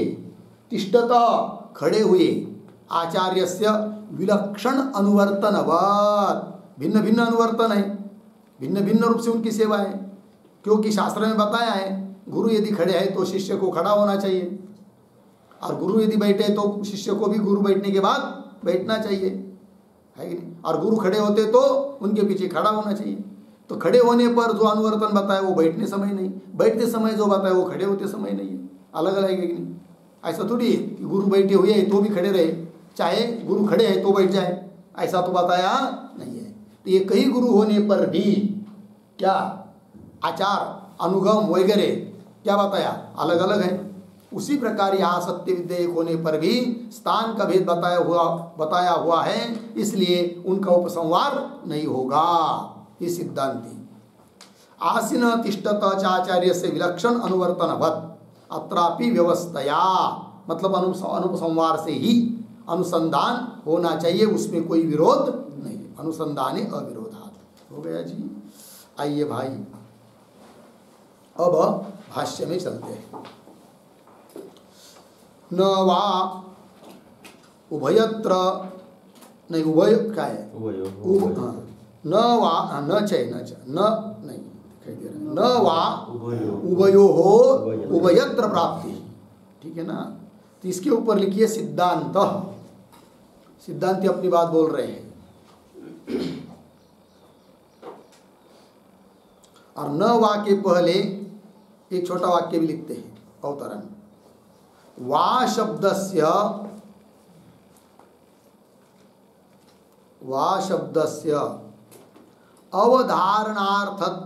तिष्ठतः खड़े हुए, आचार्यस्य विलक्षण अनुवर्तनवत्, भिन्न भिन्न अनुवर्तन है, भिन्न भिन्न रूप से उनकी सेवा है। क्योंकि शास्त्र में बताया है गुरु यदि खड़े हैं तो शिष्य को खड़ा होना चाहिए, और गुरु यदि बैठे तो शिष्य को भी गुरु बैठने के बाद बैठना चाहिए, है कि नहीं। और गुरु खड़े होते तो उनके पीछे खड़ा होना चाहिए। तो खड़े होने पर जो अनुवर्तन बताया वो बैठने समय नहीं, बैठते समय जो बताया वो खड़े होते समय नहीं है, अलग अलग है कि नहीं। ऐसा थोड़ी है कि गुरु बैठे हुए हैं तो भी खड़े रहे, चाहे गुरु खड़े हैं तो बैठ जाए, ऐसा तो बताया नहीं है। तो ये कई गुरु होने पर भी क्या आचार अनुगम वगैरह क्या बताया, अलग अलग है। उसी प्रकार यहाँ सत्य विद्या एक होने पर भी स्थान का भेद बताया हुआ है, इसलिए उनका उपसंहार नहीं होगा। ये सिद्धांति आसीन तिष्ठत चाचार्य से विलक्षण अनुवर्तनवत् अत्रापि व्यवस्थया, मतलब अनुपसंहार से ही अनुसंधान होना चाहिए, उसमें कोई विरोध नहीं, अनुसंधाने अविरोधात्। हो गया जी। आइए भाई अब भाष्य में चलते हैं। न वा उभयत्र, नहीं उभय क्या है, न वा न च नहीं दिखाई दे रहा, न वा उभयो हो उभयत्र प्राप्ति, ठीक है ना। तो इसके ऊपर लिखिए सिद्धांत, सिद्धांति अपनी बात बोल रहे हैं। और न वा के पहले एक छोटा वाक्य भी लिखते हैं, अवतरण। वा शब्दस्य वा शब्दस्य अवधारणार्थत्वम्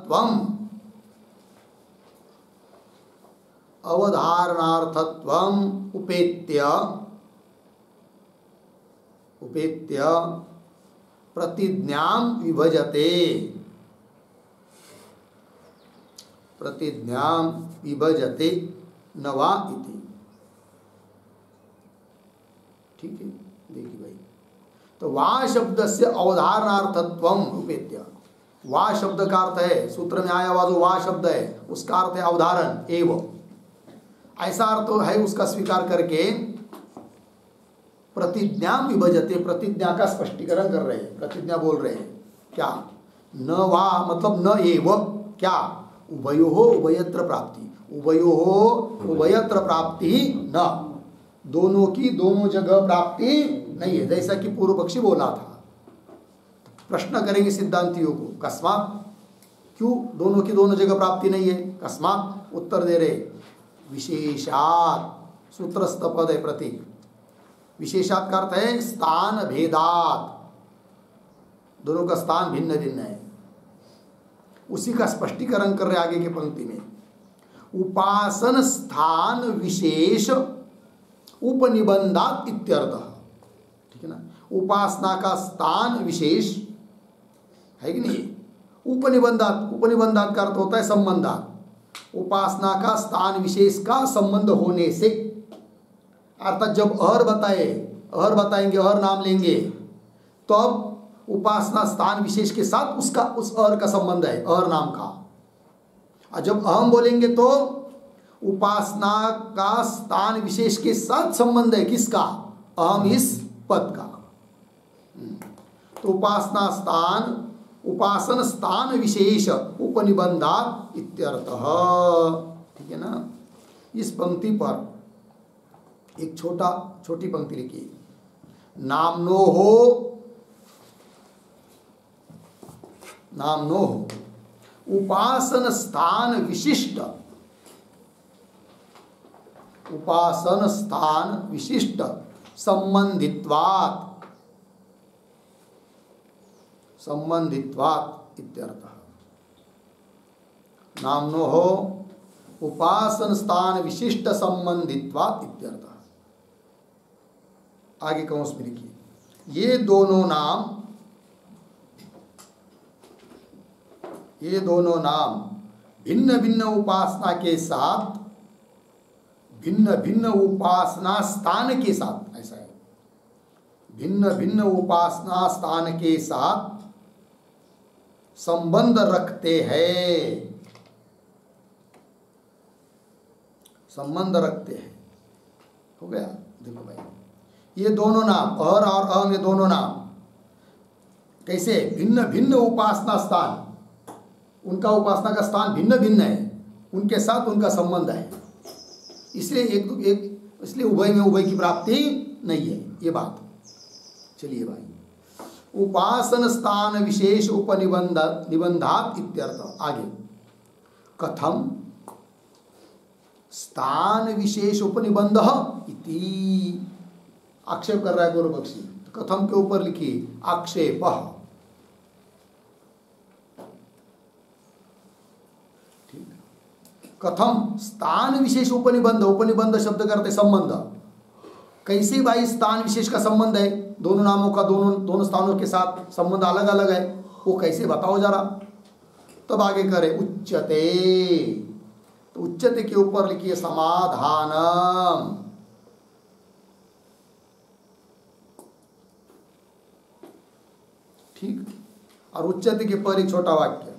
उपेत्य प्रतिज्ञां विभजते न वा इति। ठीक है, देखिए भाई, तो वा शब्द से अवधारणार्थत्वम उपेत्य, वा शब्द का अर्थ है, सूत्र में आया हुआ जो वा शब्द है उसका अर्थ है अवधारण एवं, ऐसा अर्थ है उसका स्वीकार करके प्रतिज्ञा विभजते, प्रतिज्ञा का स्पष्टीकरण कर रहे हैं, प्रतिज्ञा बोल रहे हैं क्या, न वा मतलब न एव क्या, उभयोः उभयत्र प्राप्ति, उभयोः उभयत्र प्राप्ति न, दोनों की दोनों जगह प्राप्ति नहीं है, जैसा कि पूर्व पक्षी बोला था। प्रश्न करेंगे सिद्धांतियों को, कस्मात्, क्यों दोनों की दोनों जगह प्राप्ति नहीं है, कस्मात्, उत्तर दे रहे विशेषात्, सूत्रस्थ पद है प्रतीक, विशेषात् का अर्थ है स्थान भेदात्, दोनों का स्थान भिन्न भिन्न है, उसी का स्पष्टीकरण कर रहे आगे की पंक्ति में। उपासन स्थान विशेष उपनिबंधात् इत्यर्थः, ठीक है ना, उपासना का स्थान विशेष है कि नहीं, उपनिबंधात्, उपनिबंधात् का अर्थ होता है संबंधात्, उपासना का स्थान विशेष का संबंध होने से, अर्थात जब अहर बताएंगे, अहर नाम लेंगे, तो अब उपासना स्थान विशेष के साथ उसका उस अहर का संबंध है, अहर नाम का। और जब अहम बोलेंगे तो उपासना का स्थान विशेष के साथ संबंध है, किसका, अहम इस पद का। तो उपासन स्थान विशेष उपनिबंधात् इत्यर्थः, ठीक है ना। इस पंक्ति पर एक छोटी पंक्ति लिखी, नामनो उपासन स्थान विशिष्ट संबंधित्वात् इत्यर्थः। नामनो उपासन स्थान विशिष्ट संबंधित्वात् इत्यर्थः। आगे कंस में लिखिए, ये दोनों नाम भिन्न भिन्न उपासना के साथ, भिन्न भिन्न उपासना स्थान के साथ, ऐसा है, भिन्न भिन्न उपासना स्थान के साथ संबंध रखते हैं, हो गया। देखो भाई, ये दोनों नाम अहर और अहम, ये दोनों नाम कैसे, भिन्न भिन्न उपासना स्थान, उनका उपासना का स्थान भिन्न भिन्न है, उनके साथ उनका संबंध है, इसलिए इसलिए उभय में उभय की प्राप्ति नहीं है, ये बात। चलिए भाई, उपासन स्थान विशेष उपनिबंधात् इत्यर्थ। आगे, कथम स्थान विशेष उपनिबंध इति, आक्षेप कर रहा है पूर्व पक्षी, कथम के ऊपर लिखिए आक्षेप। कथम स्थान विशेष उपनिबंध, उपनिबंध शब्द करते संबंध, कैसे भाई स्थान विशेष का संबंध है, दोनों नामों का दोनों स्थानों के साथ संबंध अलग अलग है, वो कैसे बताओ जरा। तब आगे करे उच्यते, तो उच्यते के ऊपर लिखिए समाधानम। ठीक, और उच्यते के पर एक छोटा वाक्य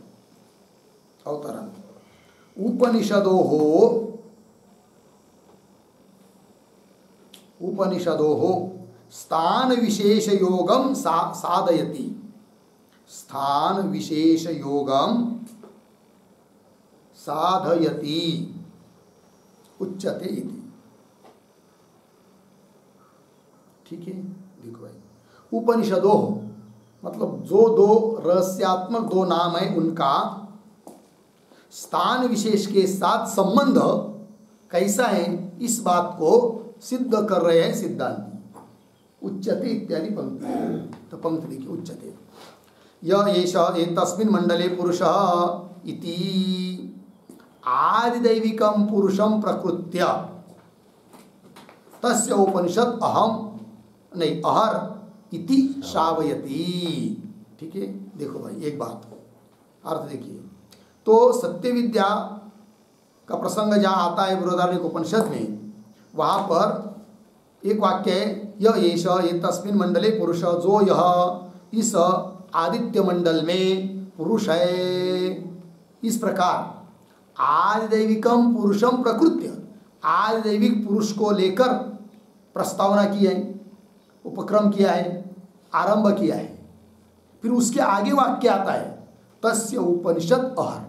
अवतरण, उपनिषदोः स्थान विशेष योगम साधयति, स्थान विशेष योगम साधयति उच्यते इति। ठीक है, देखो भाई, उपनिषदोः मतलब जो दो रहस्यात्मक दो नाम है, उनका स्थान विशेष के साथ संबंध कैसा है, इस बात को सिद्ध कर रहे हैं सिद्धांती। उच्यते इत्यादि पंक्ति। तो पंक्ति देखिए उच्यते य एष एतस्मिन् मंडले पुरुषः इति आदिदैविकं पुरुषं प्रकृत्य तस्य उपनिषद अहम नहीं अहर इति श्रावयति। ठीक है, देखो भाई एक बात अर्थ देखिए। तो सत्य विद्या का प्रसंग जहाँ आता है बृहदारण्यक उपनिषद में, वहाँ पर एक वाक्य है यह एष एतस्मिन् मंडले पुरुष, जो यह इस आदित्य मंडल में पुरुष है। इस प्रकार आदिदैविकम पुरुषम प्रकृत्य, आदिदैविक पुरुष को लेकर प्रस्तावना की है, उपक्रम किया है, आरंभ किया है। फिर उसके आगे वाक्य आता है तस्य उपनिषद अहर।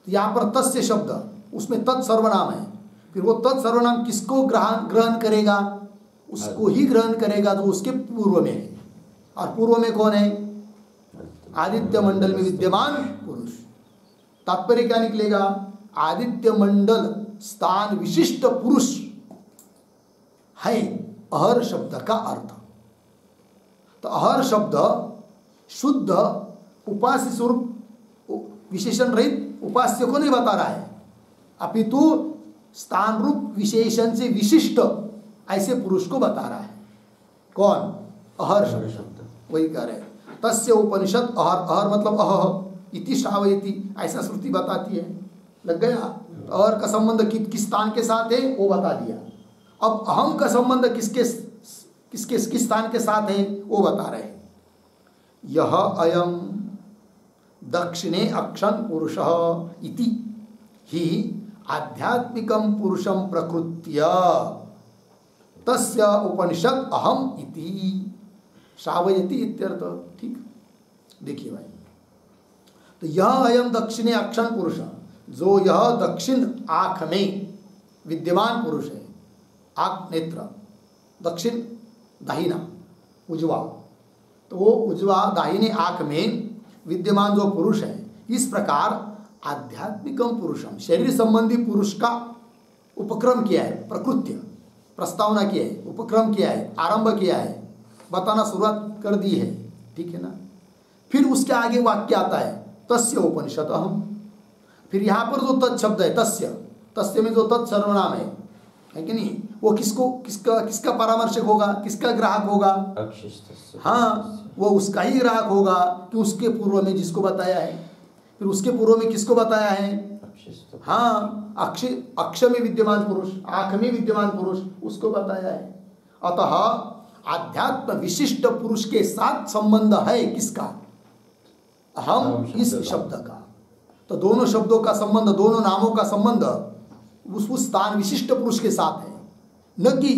तो यहाँ पर तस्य शब्द, उसमें तत् सर्वनाम है। फिर वो तत् सर्वनाम किसको ग्रहण करेगा? उसको ही ग्रहण करेगा जो उसके पूर्व में है। और पूर्व में कौन है? आदित्य मंडल में विद्यमान पुरुष। तात्पर्य क्या निकलेगा? आदित्य मंडल स्थान विशिष्ट पुरुष है अहर शब्द का अर्थ। तो अहर शब्द शुद्ध उपास्य स्वरूप विशेषण रहित उपास्य को नहीं बता रहा है, अपितु स्थान रूप विशेषण से विशिष्ट ऐसे पुरुष को बता रहा है। कौन? अहर शब्द। वही कह रहे हैं तस्य उपनिषद अहर। अहर मतलब अह इति श्रावयति, ऐसा श्रुति बताती है। लग गया? अहर का संबंध किस स्थान के साथ है वो बता दिया। अब अहम का संबंध किस स्थान के साथ है वो बता रहे हैं। यह अयम दक्षिणे अक्षन पुरुषः इति ही आध्यात्मिकं पुरुषं प्रकृत्य तस्य उपनिषद अहम इति श्रावयति इत्यर्थ। ठीक, देखिए भाई। तो यह अयम दक्षिणे अक्षन पुरुष, जो यह दक्षिण आँख में विद्यमान पुरुष है। आँख नेत्र, दक्षिण दाहिना उजवा, तो वो उजवा दाहिने आँख में विद्यमान जो पुरुष है, इस प्रकार आध्यात्मिकम पुरुषम, शरीर संबंधी पुरुष का उपक्रम किया है, प्रकृत्य प्रस्तावना किया है, उपक्रम किया है, आरंभ किया है, बताना शुरुआत कर दी है। ठीक है ना? फिर उसके आगे वाक्य आता है तस्य उपनिषद अहम। फिर यहाँ पर जो तत् शब्द है तस्य में जो तत् सर्वनाम है कि नहीं, वो किसका परामर्शक होगा, किसका ग्राहक होगा? हाँ, वो उसका ही ग्राहक होगा कि उसके पूर्व में जिसको बताया है। फिर उसके पूर्व में किसको बताया है? हाँ, अक्ष में विद्यमान पुरुष, आँख में विद्यमान पुरुष, उसको बताया है। अतः आध्यात्म विशिष्ट पुरुष के साथ संबंध है किसका? अहम इस शब्द का। तो दोनों शब्दों का संबंध, दोनों नामों का संबंध उस स्थान विशिष्ट पुरुष के साथ है, न कि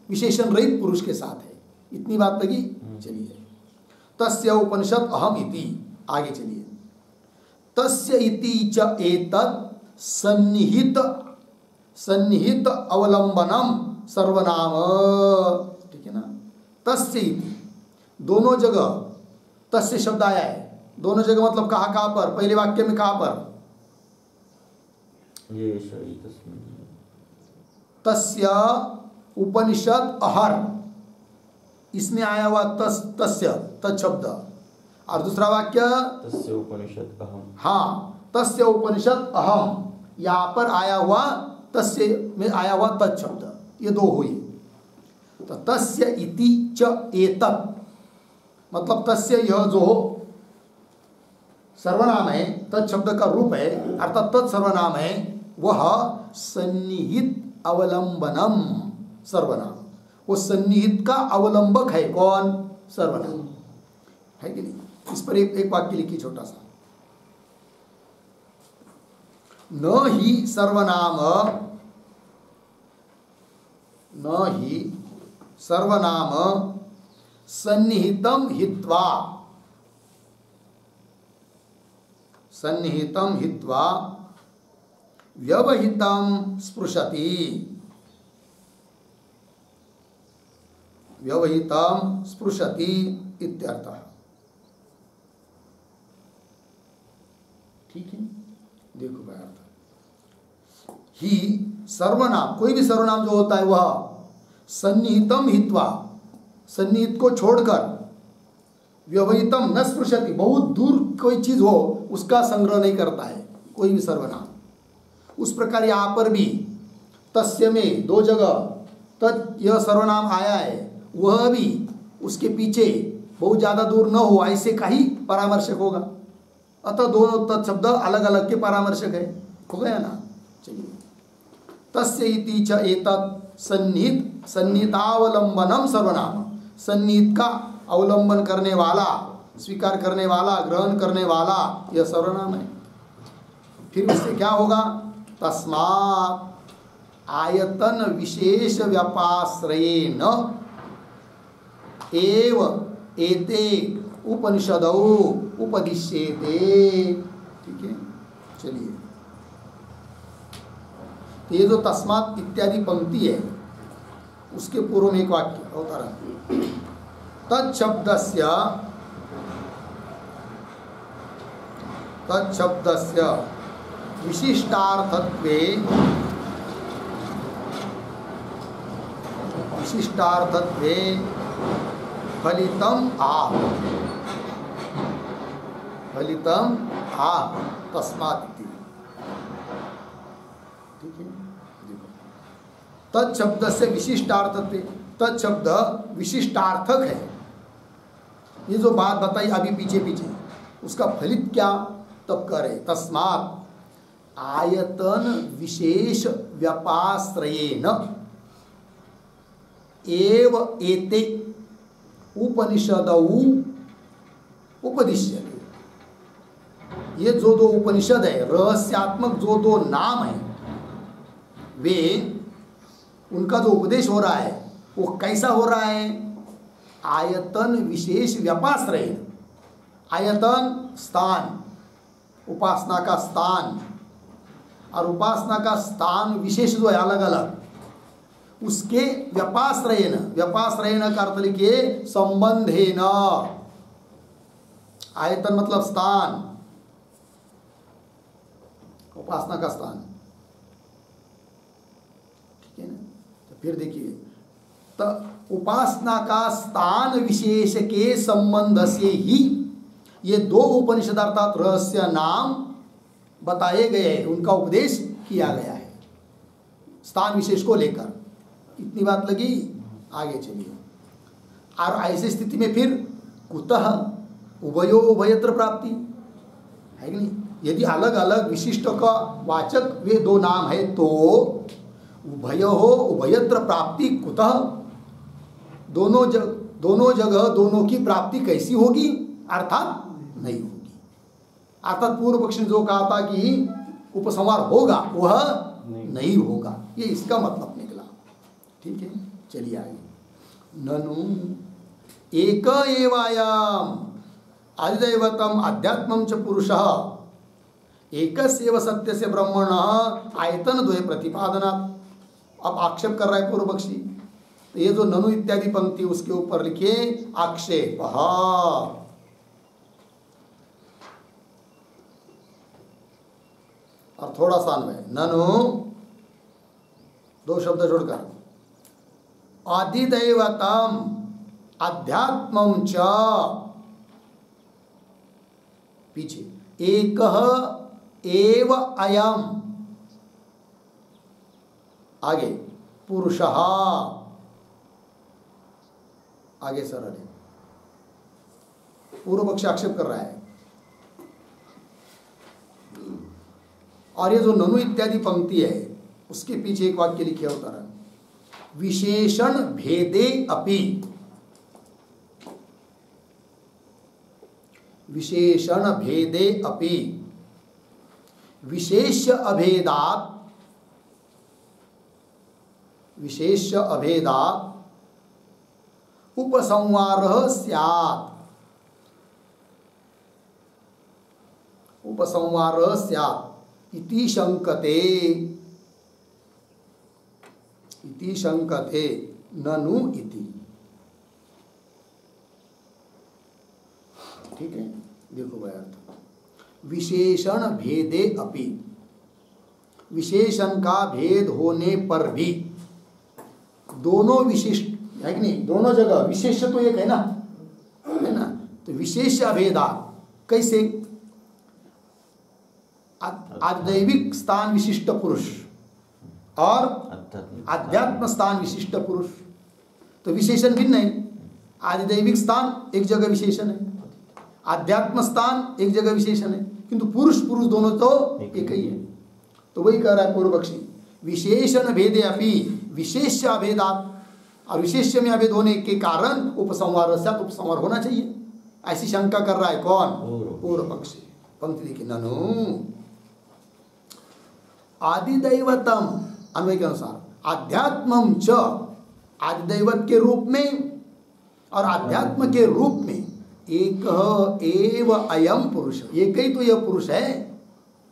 विशेषण रहित पुरुष के साथ है। इतनी बात लगी? चलिए, तस्य उपनिषद अहम इति। आगे चलिए, तस्य इति च एतत् सन्निहित अवलंबनम सर्वनाम। ठीक है ना? तस्य इति, दोनों जगह तस्य शब्द आया है। दोनों जगह मतलब कहाँ पर? पहले वाक्य में कहाँ पर? तस्य उपनिषद अहर, इसमें आया हुआ तस्य तत्शब्द। और दूसरा वाक्य तस्य उपनिषद अहम। हाँ, तस्य उपनिषद अहम, यहाँ पर आया हुआ तस्य में आया हुआ तत्शब्द, ये दो हुई। तो तस्य इति च एतत् मतलब तस्य, यह जो सर्वनाम है, तत्शब्द का रूप है, अर्थात तत् सर्वनाम है, वह सन्निहित अवलंबनम सर्वनाम। वो सन्निहित का अवलंबक है। कौन? सर्वनाम है कि नहीं? इस पर एक वाक्य लिखी छोटा सा। न ही सर्वनाम सन्निहितम हित्वा व्यवहितं स्पृशति। व्यवहितं स्पृशति इत्यर्थः। ठीक है, देखो भाई अर्थ। ही सर्वनाम, कोई भी सर्वनाम जो होता है वह सन्निहितम हित्वा, सन्निहित को छोड़कर व्यवहितम न स्पृशति, बहुत दूर कोई चीज हो उसका संग्रह नहीं करता है कोई भी सर्वनाम। उस प्रकार यहाँ पर भी तस्य में दो जगह तत् यह सर्वनाम आया है, वह भी उसके पीछे बहुत ज़्यादा दूर न हो ऐसे का ही परामर्शक होगा। अतः दोनों तत्शब्द अलग अलग के परामर्शक है, हो गया ना। चलिए, तस्य इति च एतत् सन्निहित सन्निहितावलंबनम सर्वनाम, सन्निहित का अवलंबन करने वाला, स्वीकार करने वाला, ग्रहण करने वाला यह सर्वनाम है। फिर उससे क्या होगा, तस्मात् आयतन विशेष व्यापाश्रयेन एव एते उपनिषदौ उपदिश्येते। ठीक है, चलिए, तो ये जो तस्मात् इत्यादि पंक्ति है उसके पूर्व में एक वाक्य अवतरण, तच्छब्दस्य विशिष्टार्थत्वे फलितम आ तस्मात् इति। ठीक है, देखो, तत्शब्द से विशिष्टार्थत्वे, तत्शब्द विशिष्टार्थक है। ये जो बात बताई अभी पीछे पीछे उसका फलित क्या तब करे, तस्मात् आयतन विशेष व्यापाश्रयेन एव एते उपनिषदौ उपदिश्यते। ये जो दो उपनिषद है, रहस्यात्मक जो दो नाम है, वे उनका जो उपदेश हो रहा है वो कैसा हो रहा है, आयतन विशेष व्यापाश्रय। आयतन स्थान, उपासना का स्थान, और उपासना का स्थान विशेष जो है अलग अलग, उसके व्यापाश्रयेन, व्यापाश्रयेन का अर्थ लिखिए संबंधेन। आयतन मतलब स्थान, उपासना का स्थान। ठीक है ना, तो फिर देखिए, तो उपासना का स्थान विशेष के संबंध से ही ये दो उपनिषद अर्थात रहस्य नाम बताए गए हैं, उनका उपदेश किया गया है स्थान विशेष को लेकर। इतनी बात लगी, आगे चलिए। और ऐसी स्थिति में फिर कुतः उभयो उभयत्र प्राप्ति है कि नहीं। यदि अलग अलग विशिष्ट का वाचक वे दो नाम है तो उभयो उभयत्र प्राप्ति कुतः, दोनों जगह दोनों की प्राप्ति कैसी होगी, अर्थात नहीं होगी। अर्थात पूर्व पक्ष ने जो कहा था कि उपसंहार होगा वह नहीं होगा, ये इसका मतलब निकला। ठीक है, चलिए आगे। ननु एक एवायम अधिदैवतम अध्यात्मं च पुरुषः एकस्यैव सत्यस्य ब्रह्मणः आयतन द्वय प्रतिपादनात्। अब आक्षेप कर रहा है पूर्व पक्षी, तो ये जो ननु इत्यादि पंक्ति उसके ऊपर लिखे आक्षेप। और थोड़ा सा अन्वय, ननु दो शब्द जोड़कर अधिदैवतम अध्यात्मं च, पीछे एकः एव अयम, आगे पुरुषः, आगे सरल है। पूर्व पक्ष आक्षेप कर रहा है। और ये जो ननु इत्यादि पंक्ति है उसके पीछे एक वाक्य लिखे होता है, विशेषण भेदे अपि, विशेषण भेदे अपि विशेष्य अभेदात्, विशेष्य अभेदात् उपसंहारः स्यात्, उपसंहारः स्यात् इति शंकते, इति शंकते ननु इति। ठीक है, देखो भाई अर्थ, विशेषण भेदे अपि, विशेषण का भेद होने पर भी दोनों विशिष्ट है कि नहीं? दोनों जगह विशेष्य तो एक है ना, है ना? तो विशेष अभेदा कैसे? आदैविक स्थान विशिष्ट पुरुष और आध्यात्म स्थान विशिष्ट पुरुष, तो विशेषण भिन्न है। आदिदैविक स्थान एक जगह विशेषण है, आध्यात्म स्थान एक जगह विशेषण है, किंतु पुरुष पुरुष दोनों तो एक ही है। तो वही कह रहा है पूर्व पक्षी, विशेषण भेदे अपि विशेष्य अभेदात, और विशेष्य में अभेद होने के कारण उपसंहार उपसंहार होना चाहिए, ऐसी शंका कर रहा है कौन? पूर्व पक्षी। पंक्ति देखिए, ननु आदिदैवतम, अन्वय के अनुसार आध्यात्मम च, आदिदैवत के रूप में और आध्यात्म के रूप में एक एव अयम पुरुष, एक ही तो यह पुरुष है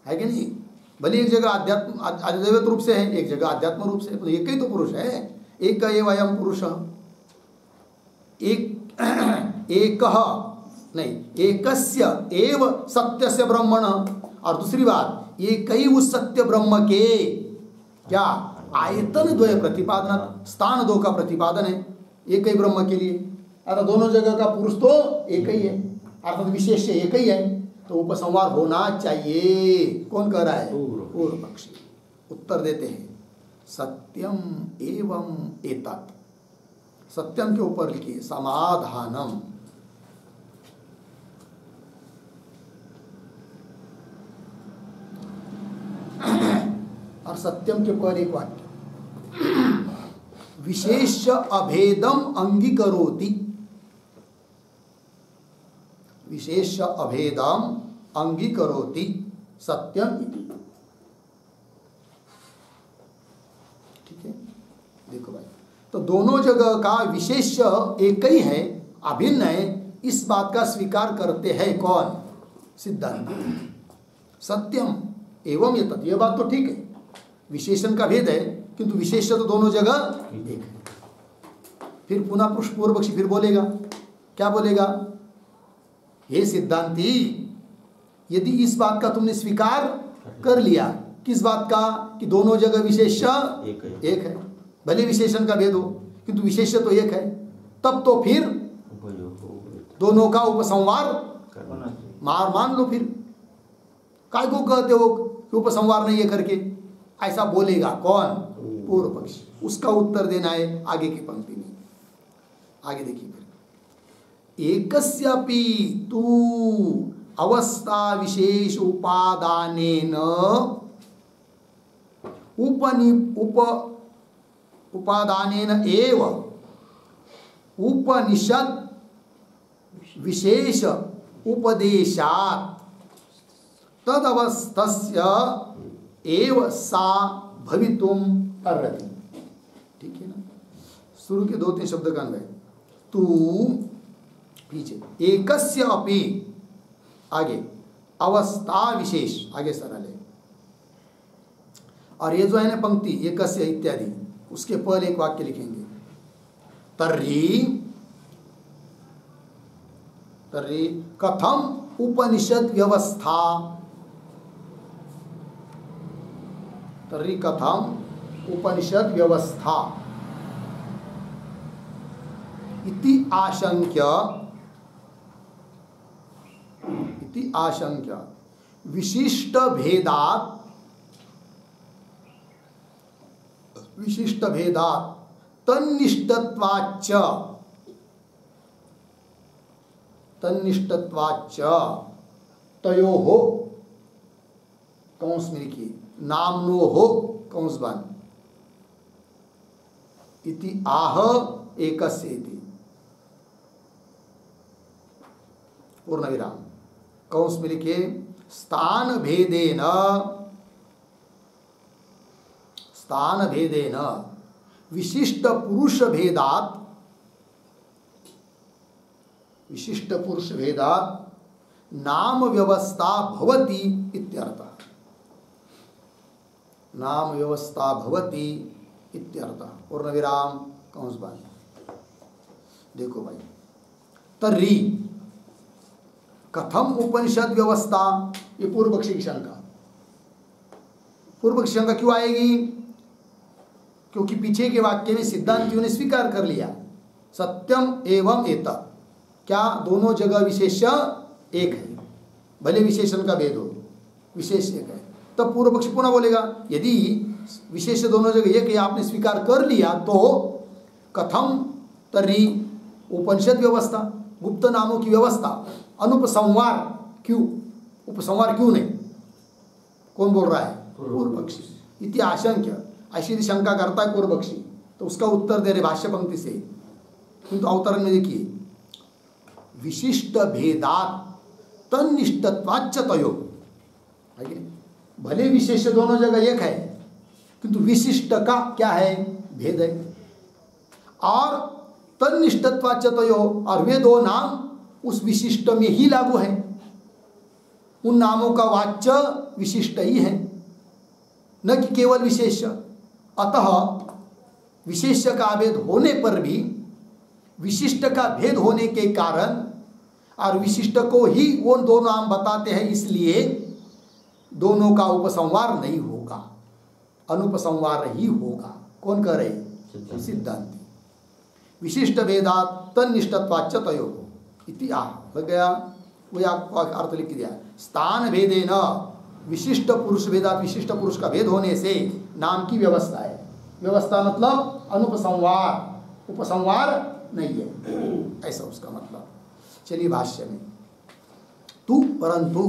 कि नहीं? भले एक जगह आध्यात्म आदिदैवत रूप से है, एक जगह आध्यात्म रूप से, तो एक ही तो पुरुष है, एक एव अयम पुरुष। एक नहीं, एकस्य एव सत्यस्य ब्रह्मण, और दूसरी बात, एक ही उस सत्य ब्रह्म के क्या आयतन द्वय प्रतिपादन, स्थान दो का प्रतिपादन है एक ही ब्रह्म के लिए। अर्थात दोनों जगह का पुरुष तो एक ही है, अर्थात विशेष एक ही है, तो उपसंहार होना चाहिए। कौन कह रहा है? पूर्व पक्षी। उत्तर देते हैं, सत्यम एवं एतत्, सत्यम के ऊपर लिखिए समाधानम, और सत्यम के ऊपर एक वाक्य, विशेष अभेदम अंगीकरोति, विशेष अभेदम अंगीकरोति सत्यम इति। ठीक है, देखो भाई, तो दोनों जगह का विशेष एक ही है, अभिन्न है, इस बात का स्वीकार करते हैं कौन? सिद्धांत। सत्यम एवं ये तत्, यह बात तो ठीक है, विशेषण का भेद है, किंतु विशेष तो दोनों जगह एक है। फिर पुनः पूर्व पक्षी फिर बोलेगा, क्या बोलेगा? हे सिद्धांती, यदि इस बात का तुमने स्वीकार कर लिया, किस बात का? कि दोनों जगह विशेष एक है, भले विशेषण का भेद हो, किंतु विशेष तो एक है, तब तो फिर दोनों का उपसंहार मान लो। फिर काय को कहते हो कि उपसंहार नहीं है करके? ऐसा बोलेगा कौन? पूर्व पक्षी। उसका उत्तर देना है आगे की पंक्ति में। आगे देखिए, फिर एकस्यापि तु अवस्था विशेष उपादानेन उपादानेन एव उपनिषद विशेष उपदेशात् तदवस्थस्य एव सा भवितुम अर्हति। ठीक है ना? शुरू के 2-3 शब्द का अन्वय, तू पीछे, एकस्य अपि, आगे अवस्था विशेष, आगे सरल है, और ये जो है ना पंक्ति एकस्य इत्यादि, उसके पहले एक वाक्य लिखेंगे, तर्हि कथम उपनिषद व्यवस्था, तर्हि कथम उपनिषद व्यवस्था इति आशंक्य विशिष्ट भेदात् तन्निष्ठत्वाच्च तयोः कौंस में लिखिए नामनोः कौंस बन इति आह एकस्येति पूर्ण विराम, कौंस में लिखिए स्थान भेदेन विशिष्ट पुरुष भेदात् नाम व्यवस्था भवति इत्यर्थः। नाम व्यवस्था भवति इत्यर्थः, पूर्ण विराम कौंस बंद। देखो भाई, तर्हि कथम उपनिषद व्यवस्था, ये पूर्व पक्षी की शंका। पूर्व पक्षी शंका क्यों आएगी? क्योंकि पीछे के वाक्य में सिद्धांतियों ने स्वीकार कर लिया सत्यम एवं एतत्, क्या दोनों जगह विशेष्य एक है, भले विशेषण का भेद हो, विशेष एक है। तब पूर्व पक्षी पुनः बोलेगा यदि विशेष दोनों जगह एक है आपने स्वीकार कर लिया तो कथम तर्हि उपनिषद व्यवस्था, गुप्त नामों की व्यवस्था, अनुपसंहार क्यों, उपसंहार क्यों नहीं? कौन बोल रहा है? पूर्व पक्षी। इति आशंक्य, ऐसी यदि शंका करता है पूर्व पक्षी तो उसका उत्तर दे रहे भाष्य पंक्ति से। किंतु अवतरण में देखिए, विशिष्ट भेदात तन्निष्ठत्वाच्च तयो, भले विशेष दोनों जगह एक है किंतु विशिष्ट का क्या है? भेद है। और तन्निष्ठत्वाच्च तयो, और वे दो नाम उस विशिष्ट में ही लागू है, उन नामों का वाच्य विशिष्ट ही है, न कि केवल विशेष। अतः विशेष का भेद होने पर भी विशिष्ट का भेद होने के कारण, और विशिष्ट को ही वो दो नाम बताते हैं, इसलिए दोनों का उपसंहार नहीं होगा, अनुपसंहार ही होगा। कौन कह रहे? सिद्धांति। विशिष्ट भेदात तन्निष्ठत्वाच्च तयोः इति आ लग गया। वही आपको अर्थ लिख दिया, स्थान भेदे न विशिष्ट पुरुष भेदात, विशिष्ट पुरुष का भेद होने से नाम की व्यवस्था है। व्यवस्था मतलब अनुपसंहार, उपसंहार नहीं है, ऐसा उसका मतलब। चलिए भाष्य में, तू परंतु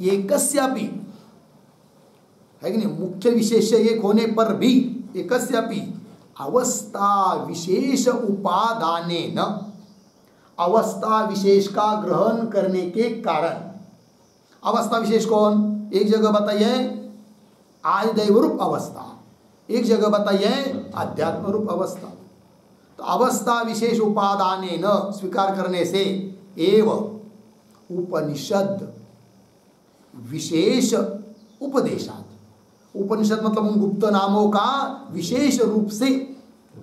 एकस्यापि है कि नहीं, मुख्य विशेष एक होने पर भी एकस्यापि अवस्था विशेष उपादाने न, अवस्था विशेष का ग्रहण करने के कारण, अवस्था विशेष कौन? एक जगह बताइए आदिदैव रूप अवस्था, एक जगह बताइए अध्यात्म रूप अवस्था। तो अवस्था विशेष उपादाने न स्वीकार करने से एव उपनिषद विशेष उपदेशात, उपनिषद मतलब उन गुप्त नामों का विशेष रूप से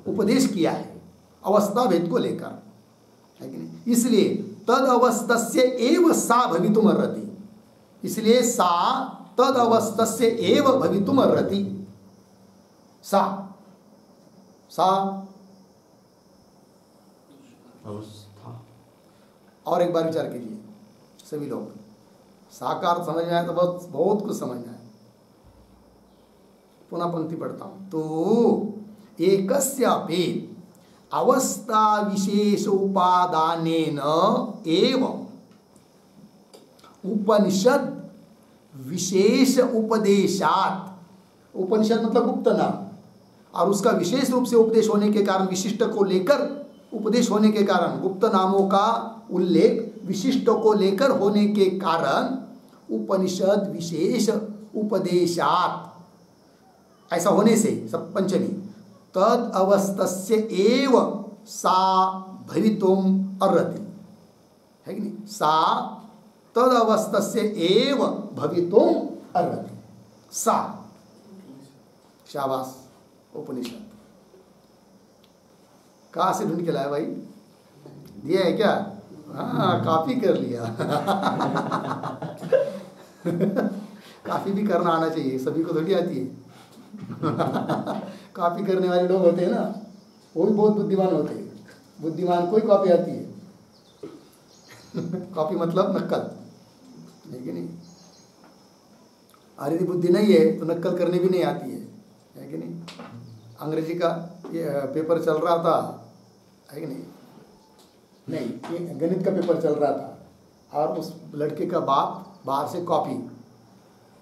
उपदेश किया है अवस्था भेद को लेकर, है कि नहीं? इसलिए तद अवस्थस्य एव सा भवितुम अर्हति, इसलिए सा तद अवस्थस्य एव भवितुम अर्हति। सा अवस्था। और एक बार विचार कीजिए सभी लोग, साकार समझ में आए तो बहुत कुछ समझ में आए। पुनः पंक्ति पढ़ता हूं, तो एकस्यापि अवस्था विशेष उपादानेन एव उपनिषद विशेष उपदेशात, उपनिषद मतलब गुप्त नाम, और उसका विशेष रूप से उपदेश होने के कारण, विशिष्ट को लेकर उपदेश होने के कारण, गुप्त नामों का उल्लेख विशिष्ट को लेकर होने के कारण उपनिषद विशेष उपदेशात, ऐसा होने से सब पंचमी, तद अवस्थस्य एव सा भवितुम अर्हति, है कि नहीं? सा तद अवस्थस्य एव भवितुम अर्हति। सा, शाबाश, उपनिषद। कहाँ से ढूंढ के लाया भाई? दिया है क्या? हाँ, कॉपी कर लिया। कॉपी भी करना आना चाहिए, सभी को थोड़ी आती है। कॉपी करने वाले लोग होते हैं ना, वो भी बहुत बुद्धिमान होते हैं। बुद्धिमान कोई कॉपी आती है। कॉपी मतलब नक्कल, है कि नहीं? और यदि बुद्धि नहीं है तो नक्कल करनी भी नहीं आती है कि नहीं? अंग्रेजी का ये पेपर चल रहा था, है कि नहीं? नहीं, गणित का पेपर चल रहा था, और उस लड़के का बाप बाहर से कॉपी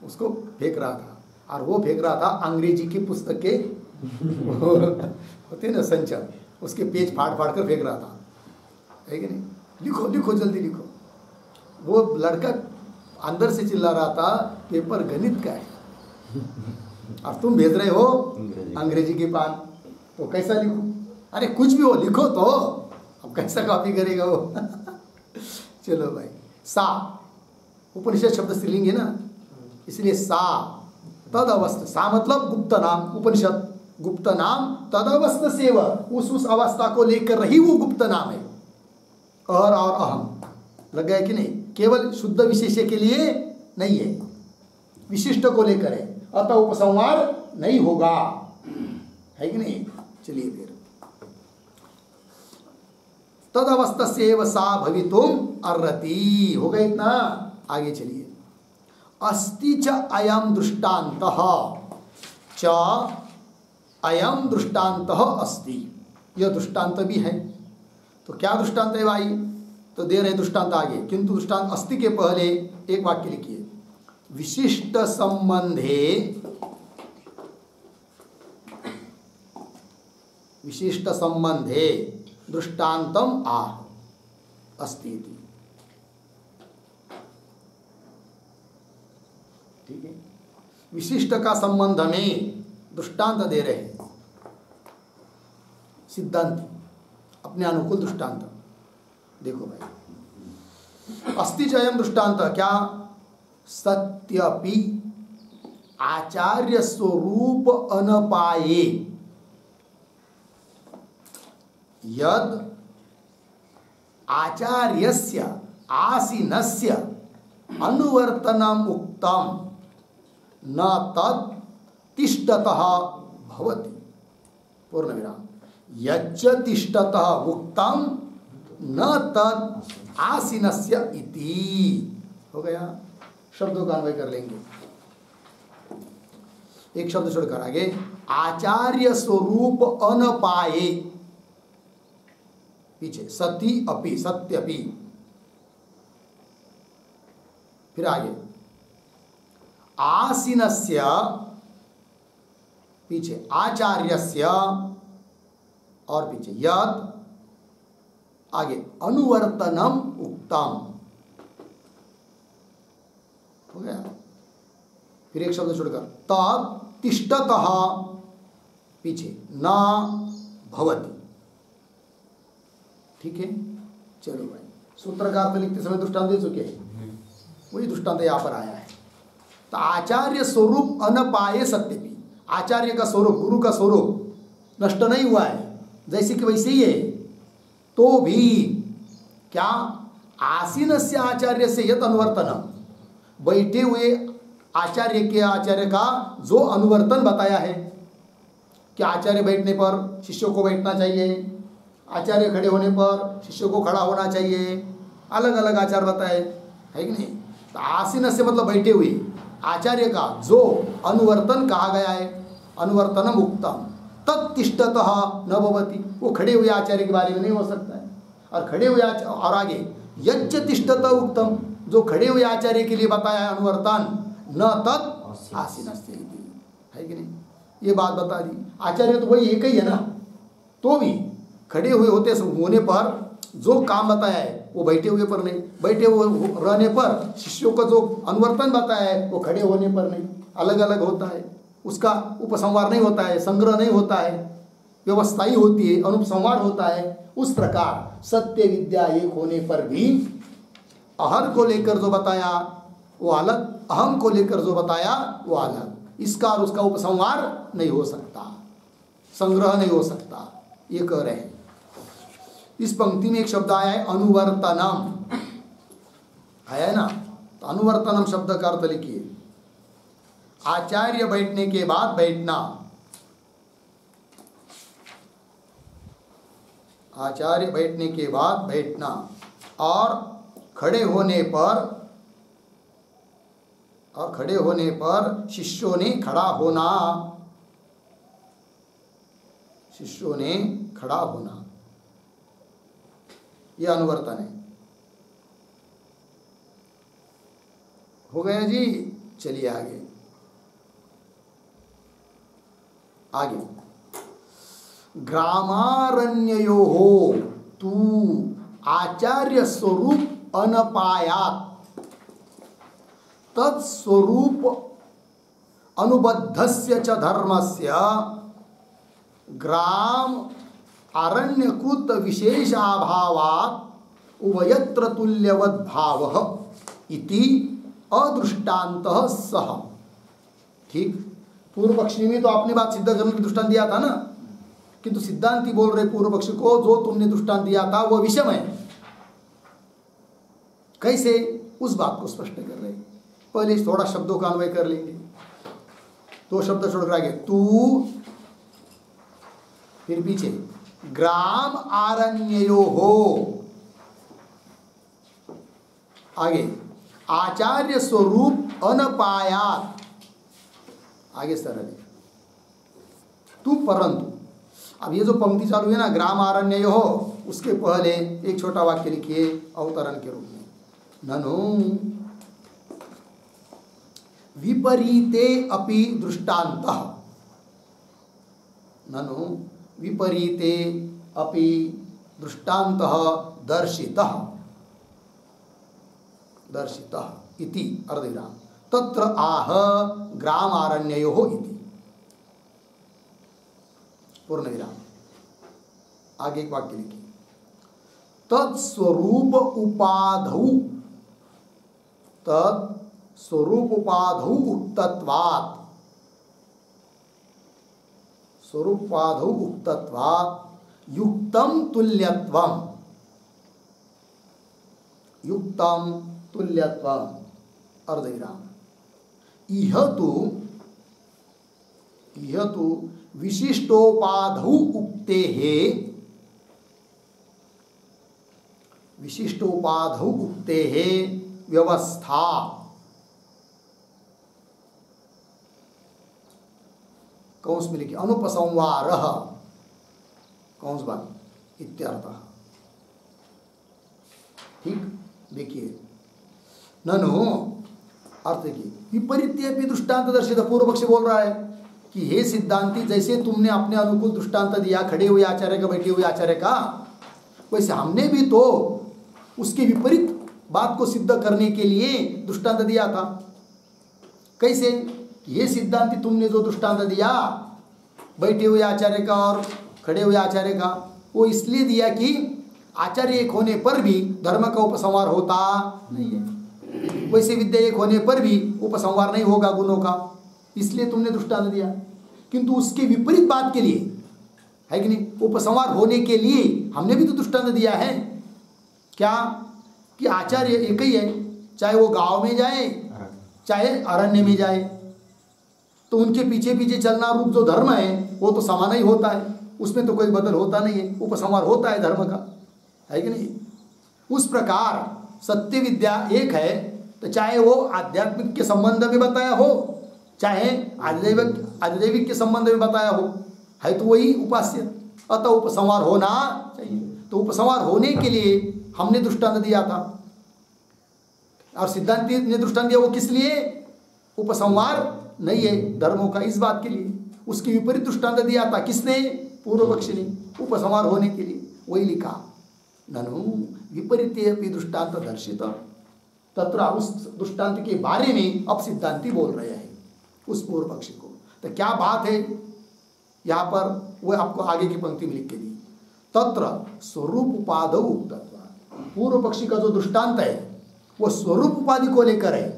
उसको फेंक रहा था, और वो फेंक रहा था अंग्रेजी की पुस्तक के होते ना संचय, उसके पेज फाड़ फाड़ कर फेंक रहा था, है कि नहीं? लिखो लिखो जल्दी लिखो। वो लड़का अंदर से चिल्ला रहा था पेपर गणित का है और तुम भेज रहे हो अंग्रेजी की पान, तो कैसा लिखो? अरे कुछ भी हो लिखो तो, अब कैसा कॉपी करेगा वो? चलो भाई, सा उपनिषद शब्द स्त्रीलिंग है ना, इसलिए सा तद अवस्था, सा मतलब गुप्त नाम, उपनिषद गुप्त नाम, तद अवस्था सेव, उस अवस्था को लेकर रही वो गुप्त नाम है। और अहम लग गया कि नहीं? केवल शुद्ध विशेष के लिए नहीं है, विशिष्ट को लेकर है, अतः उपसंहार नहीं होगा, है कि नहीं? चलिए फिर तद अवस्थस्यैव सा भवितुम अर्हति। हो गया इतना? आगे चलिए। अस्ति च अयम दृष्टान्तः, च अयम दृष्टान्तः अस्ति, यह दृष्टांत भी है। तो क्या दृष्टांत है भाई? तो दे रहे दृष्टांत आगे, किंतु दृष्टांत अस्ति के पहले एक वाक्य लिखिए। विशिष्ट संबंधे, विशिष्ट संबंधे दृष्टान्तम आह अस्ति इति। ठीक है, विशिष्ट का संबंध में दृष्टांत दे रहे हैं सिद्धांत, अपने अनुकूल दृष्टांत। देखो भाई, अस्ति च अयम दृष्टांत, क्या? सत्यपि आचार्य स्वरूप अनपाये यद आचार्यस्य आसीनस्य अनुवर्तनम उक्तम न तत् तिष्ठतः भवति। पूर्ण विराम। यच्च तिष्ठतः उक्तम न तत् आसीनस्य इति। हो गया? शब्दों का अन्वय कर लेंगे, एक शब्द छोड़कर आगे। आचार्य स्वरूप अनपाये, पीछे सती अपि, सत्यपि, फिर आगे आसीनस्य, पीछे आचार्यस्य, और पीछे यद, आगे अनुवर्तनम उक्तम। हो गया? फिर एक शब्द छोड़कर तत् तिष्ठतः, पीछे न भवति। ठीक है, चलो भाई। सूत्रकार तो लिखते समय दृष्टांत दे चुके हैं, वही दृष्टांत यहाँ पर आया है। तो आचार्य स्वरूप अनपाये सत्यपि, आचार्य का स्वरूप, गुरु का स्वरूप नष्ट नहीं हुआ है, जैसे कि वैसे ही है। तो भी क्या? आसीनस्य आचार्य से यत अनुवर्तनम, बैठे हुए आचार्य के, आचार्य का जो अनुवर्तन बताया है कि आचार्य बैठने पर शिष्यों को बैठना चाहिए, आचार्य खड़े होने पर शिष्यों को खड़ा होना चाहिए, अलग अलग आचार बताए, है कि नहीं? तो आसीन से मतलब बैठे हुए आचार्य का जो अनुवर्तन कहा गया है, अनुवर्तनम उक्तम तत्तिष्ठतः न भवति, वो खड़े हुए आचार्य के बारे में नहीं हो सकता है। और खड़े हुए और आगे यच्च तिष्ठतः उक्तम, जो खड़े हुए आचार्य के लिए बताया है अनुवर्तन, न तत् आसीनस्य इति, है कि नहीं? ये बात बता दी। आचार्य तो वही एक ही है ना, तो भी खड़े हुए होने पर जो काम बताया है वो बैठे हुए पर नहीं, बैठे हुए रहने पर शिष्यों का जो अनुवर्तन बताया है वो खड़े होने पर नहीं, अलग अलग होता है, उसका उपसंहार नहीं होता है, संग्रह नहीं होता है, व्यवस्थाई होती है, अनुपसंहार होता है। उस प्रकार सत्य विद्या एक होने पर भी अहर को लेकर जो बताया वो अलग, अहम को लेकर जो बताया वो अलग, इसका और उसका उपसंहार नहीं हो सकता, संग्रह नहीं हो सकता, ये कह रहे हैं। इस पंक्ति में एक शब्द आया है अनुवर्तनम, आया है ना? तो अनुवर्तनम शब्द का अर्थ लिखिए, आचार्य बैठने के बाद बैठना, आचार्य बैठने के बाद बैठना, और खड़े होने पर शिष्यों ने खड़ा होना, शिष्यों ने खड़ा होना, यह अनुवर्तन है। हो गया जी? चलिए आगे आगे। ग्रामारण्ययोः तु आचार्य स्वरूप अनपायात् तत्स्वरूप अनुबद्धस्य च धर्मस्य ग्राम आरण्यकृत विशेषाभावात् उभयत्र तुल्यवद् भावः इति अदृष्टान्तः सह। ठीक, पूर्व पक्षी में तो आपने बात सिद्ध करने की दृष्टांत दिया था ना, किंतु सिद्धांती बोल रहे पूर्व पक्ष को जो तुमने दृष्टांत दिया था वह विषम है। कैसे? उस बात को स्पष्ट कर रहे। पहले थोड़ा शब्दों का अन्वय कर लेंगे। दो शब्द छोड़कर आगे तू, फिर पीछे ग्राम आरण्ययोः। आगे आचार्य स्वरूप अनपायात। आगे सरल तू परंतु। अब ये जो पंक्ति चालू है ना ग्राम आरण्ययोः, उसके पहले एक छोटा वाक्य लिखिए अवतरण के रूप में। ननु विपरीते अपि दृष्टान्तः। ननु विपरीते अपि दृष्टान्तः दर्शितः इति अर्धविराम तत्र आह ग्राम आरण्ययोः इति पूर्णविराम। आगे एक वाक्य लिखिए तत्स्वरूप उपाधौ उक्तत्वात्। स्वरूपाधौ उक्तत्वात् युक्तम तुल्यत्वम्। अर्धविराम। इह तु विशिष्टोपाधौ उक्तेः व्यवस्था। कौंस में लिखिए अनुपसंवारः कौंस बंद इत्यर्थः। ठीक देखिए ननु अर्थ देखिए विपरीत्यपि दृष्टांत दर्शित। पूर्व पक्षी बोल रहा है कि हे सिद्धांती, जैसे तुमने अपने अनुकूल दृष्टांत दिया खड़े हुए आचार्य का बैठे हुए आचार्य का, वैसे हमने भी तो उसके विपरीत बात को सिद्ध करने के लिए दृष्टांत दिया था। कैसे? ये सिद्धांती तुमने जो दृष्टांत दिया बैठे हुए आचार्य का और खड़े हुए आचार्य का, वो इसलिए दिया कि आचार्य एक होने पर भी धर्म का उपसंहार होता नहीं है, वैसे विद्या एक होने पर भी उपसंहार नहीं होगा गुणों का, इसलिए तुमने दृष्टांत दिया। किंतु उसके विपरीत बात के लिए है कि नहीं, उपसंहार होने के लिए हमने भी तो दृष्टांत दिया है। क्या कि आचार्य एक ही है, चाहे वो गांव में जाए चाहे अरण्य में जाए, तो उनके पीछे पीछे चलना रूप जो धर्म है वो तो समान ही होता है, उसमें तो कोई बदल होता नहीं है, उपसंहार होता है धर्म का, है कि नहीं। उस प्रकार सत्य विद्या एक है, तो चाहे वो आध्यात्मिक के संबंध में बताया हो चाहे आधिदैविक के संबंध में बताया हो, है तो वही उपास्य, अतः उपसंहार होना चाहिए। तो उपसंहार होने के लिए हमने दृष्टांत दिया था, और सिद्धांति ने दृष्टांत दिया वो किस लिए? उपसंहार नहीं है धर्मों का, इस बात के लिए उसके विपरीत दृष्टांत दिया था। किसने? पूर्व पक्षी ने, उपसंहार होने के लिए। वही लिखा ननु विपरीते अपि दृष्टांत दर्शित। तत्र उस दृष्टांत के बारे में अब सिद्धांति बोल रहे हैं उस पूर्व पक्षी को। तो क्या बात है यहाँ पर, वो आपको आगे की पंक्ति में लिख के दी। तत्र स्वरूप उपाधौ उक्तत्वात्। पूर्व पक्षी का जो दृष्टांत है वो स्वरूप उपाधि को लेकर है,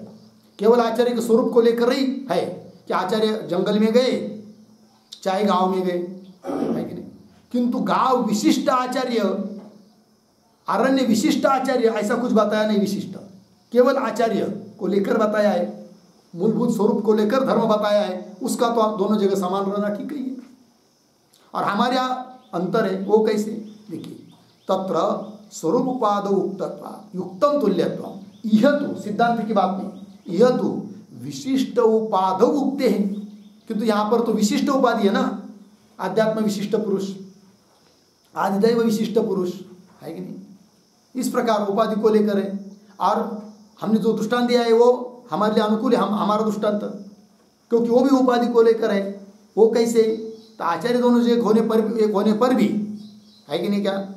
केवल आचार्य के स्वरूप को लेकर ही है कि आचार्य जंगल में गए चाहे गांव में गए, है कि नहीं। किंतु गांव विशिष्ट आचार्य, अरण्य विशिष्ट आचार्य, ऐसा कुछ बताया नहीं। विशिष्ट केवल आचार्य को लेकर बताया है, मूलभूत स्वरूप को लेकर धर्म बताया है। उसका तो दोनों जगह समान रहना ठीक ही है। और हमारे यहाँ अंतर है, वो कैसे? देखिए तत्र स्वरूप उपाधौ उक्तत्वात् युक्तम तुल्यत्वम्। यह तो सिद्धांत की बात नहीं, यह तो विशिष्ट उपाधौ उक्ते हैं, किंतु यहाँ पर तो विशिष्ट उपाधि है ना, आध्यात्म विशिष्ट पुरुष, आदिदैव विशिष्ट पुरुष, है कि नहीं। इस प्रकार उपाधि को लेकर है, और हमने जो दृष्टांत दिया है वो हमारे लिए अनुकूल है, हमारा दृष्टांत, क्योंकि वो भी उपाधि को लेकर है। वो कैसे? तो आचार्य दोनों जो एक होने पर भी, है कि नहीं, क्या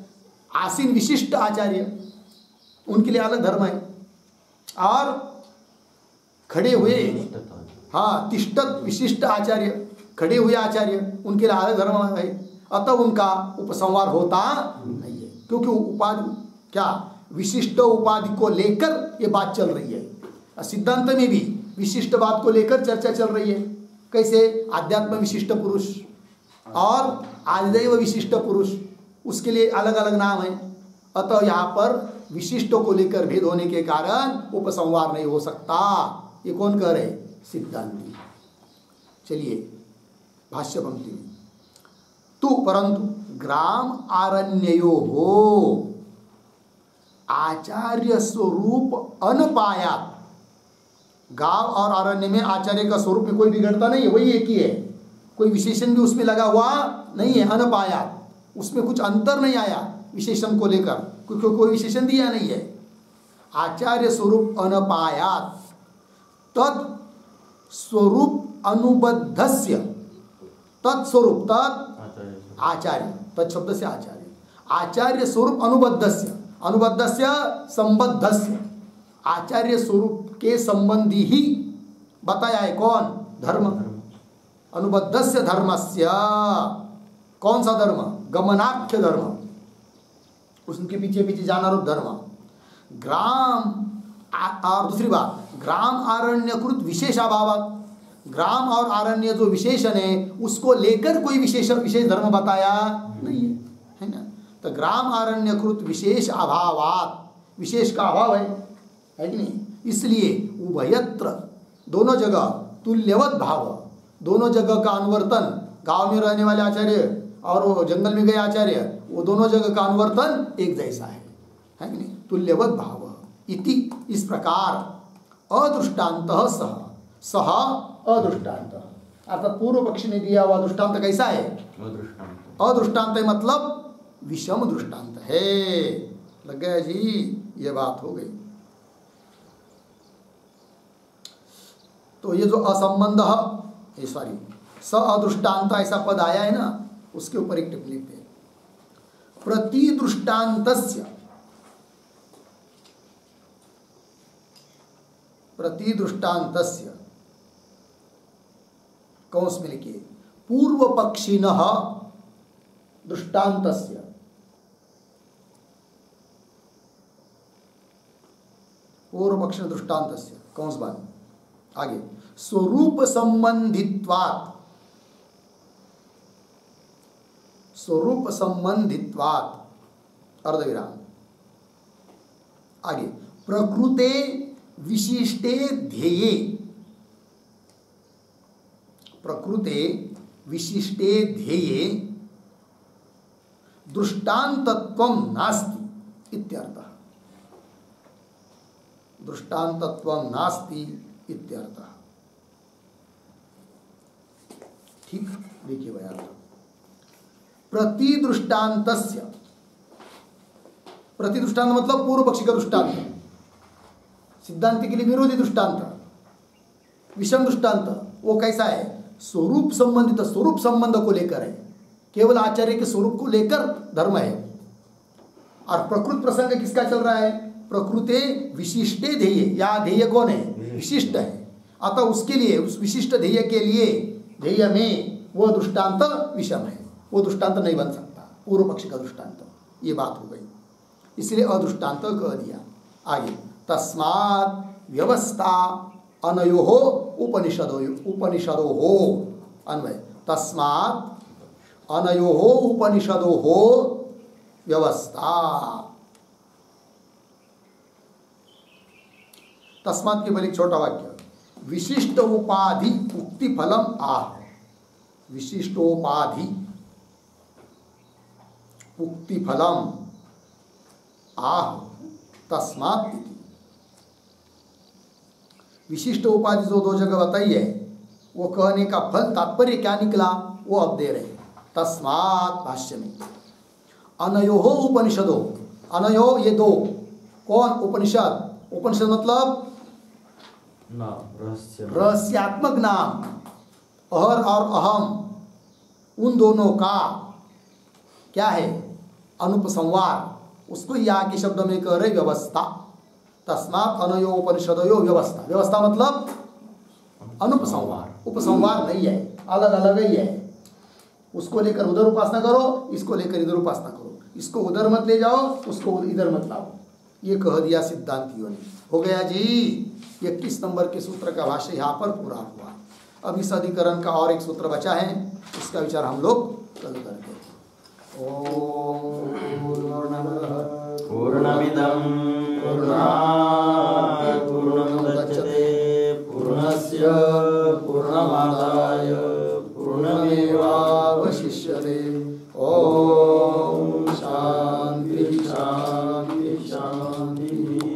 आसीन विशिष्ट आचार्य, उनके लिए अलग धर्म है, और खड़े हुए तिष्ठत विशिष्ट आचार्य, खड़े हुए आचार्य, उनके लिए अलग धर्म है। अतः उनका उपसंहार होता नहीं है, क्योंकि उपाधि क्या विशिष्ट उपाधि को लेकर ये बात चल रही है। सिद्धांत में भी विशिष्ट बात को लेकर चर्चा चल रही है। कैसे? आध्यात्म विशिष्ट पुरुष और आदिदैव विशिष्ट पुरुष, उसके लिए अलग अलग नाम है। अतः यहाँ पर विशिष्टों को लेकर भेद होने के कारण उपसंहार नहीं हो सकता। ये कौन कह रहे? सिद्धांती। चलिए भाष्य पंक्ति में, तू परंतु ग्राम आरण्यो हो आचार्य स्वरूप अनपायात। गांव और अरण्य में आचार्य का स्वरूप में कोई बिगड़ता नहीं है, वही एक ही है, कोई विशेषण भी उसमें लगा हुआ नहीं है। अनपायात, उसमें कुछ अंतर नहीं आया विशेषण को लेकर, कोई विशेषण दिया नहीं है। आचार्य स्वरूप अनपायात तत् स्वरूप अनुबद्धस्य, तत्स्वरूप तत् आचार्य, तत् शब्द से आचार्य, आचार्य स्वरूप अनुबद्धस्य, अनुबद्धस्य संबद्धस्य, आचार्य स्वरूप के संबंधी ही बताया है कौन? धर्म। अनुबद्धस्य धर्मस्य, कौन सा धर्म? गमनाख्य धर्म, उसके पीछे पीछे जाना रूप धर्म। ग्राम और दूसरी बात, ग्राम आरण्यकृत विशेषाभाव, ग्राम और आरण्य जो विशेषण है उसको लेकर कोई विशेष धर्म बताया नहीं है, है ना। तो ग्राम आरण्यकृत विशेष अभावात, विशेष का अभाव है कि नहीं, इसलिए उभयत्र, दोनों जगह तुल्यवत भाव, दोनों जगह का अनुवर्तन, गांव में रहने वाले आचार्य और वो जंगल में गए आचार्य, वो दोनों जगह का अनुवर्तन एक जैसा है कि नहीं, तुल्यवत भाव इति। इस प्रकार अदृष्टान्तः सह अदृष्टांत, अर्थात पूर्व पक्षी ने दिया हुआ दृष्टांत कैसा है? अदृष्टांत मतलब विषम दृष्टांत है। लग गया जी, ये बात हो गई। तो ये जो असंबंध, सॉरी स अदृष्टांत ऐसा पद आया है ना, उसके ऊपर एक टिप्पणी पे, प्रतिदृष्टान्तस्य, प्रतिदृष्टान्तस्य कौंस में लिखिए पूर्व पक्षिणः दृष्टान्तस्य, पूर्व पक्षिण दृष्टान्तस्य कौंस बात आगे, स्वरूप संबंधित्वात्, स्वरूप संबंधित्वात् अर्धविराम, आगे प्रकृते विशिष्टे ध्येये, प्रकृते विशिष्टे ध्येये दृष्टान्तत्वं नास्ति इत्यर्थः, दृष्टान्तत्वं नास्ति इत्यर्थः। ठीक, देखिए भाई अर्थ, प्रतिदृष्टान्तस्य, प्रतिदृष्टांत मतलब पूर्व पक्षी का दृष्टांत, सिद्धांत के लिए विरोधी दृष्टांत, विषम दृष्टांत, वो कैसा है? स्वरूप संबंधित, स्वरूप संबंध को लेकर है, केवल आचार्य के स्वरूप को लेकर धर्म है। और प्रकृत प्रसंग किसका चल रहा है? प्रकृते विशिष्टे ध्येय, या ध्येय कौन है? विशिष्ट है, अतः उसके लिए, उस विशिष्ट ध्येय के लिए, ध्येय में वो दृष्टांत विषम है, वो दृष्टांत नहीं बन सकता, पूर्व पक्ष का दृष्टांत। ये बात हो गई, इसलिए अदृष्टांत कह दिया। आगे तस्मात् व्यवस्था अनयोः उपनिषदोः अन्वय, तस्मात् अनयोः उपनिषदोः व्यवस्था, तस्मात् के पहले एक छोटा वाक्य, विशिष्ट उपाधि उक्ति फलम आह, विशिष्टोपाधि उक्ति फलम आह तस्मात्, विशिष्ट उपाधि जो दो जगह बताई है, वो कहने का फल तात्पर्य क्या निकला वो अब दे रहे। तस्मात् भाष्य में अनयोः उपनिषदो, अनयो ये दो, कौन? उपनिषद, उपनिषद मतलब रहस्यात्मक नाम, अहर और अहम, उन दोनों का क्या है? अनुपसंहार, उसको यहाँ के शब्द में कह रहे व्यवस्था। तस्मात् अनयो उपनिषदयो व्यवस्था, व्यवस्था मतलब अनुपसंहार, उपसंहार नहीं है, अलग अलग ही है। उसको लेकर उधर उपासना करो, इसको लेकर इधर उपासना करो, इसको उधर मत ले जाओ, उसको इधर मत लाओ, ये कह दिया सिद्धांतियों ने। हो गया जी, 21 नंबर के सूत्र का भाष्य यहाँ पर पूरा हुआ। अब इस अधिकरण का और एक सूत्र बचा है, उसका विचार हम लोग कल करते हैं। ओम पूर्णमिदं पूर्णात् पूर्णमुदच्यते पूर्णस्य पूर्णमादाय पूर्णमेवावशिष्यते। ओम शांति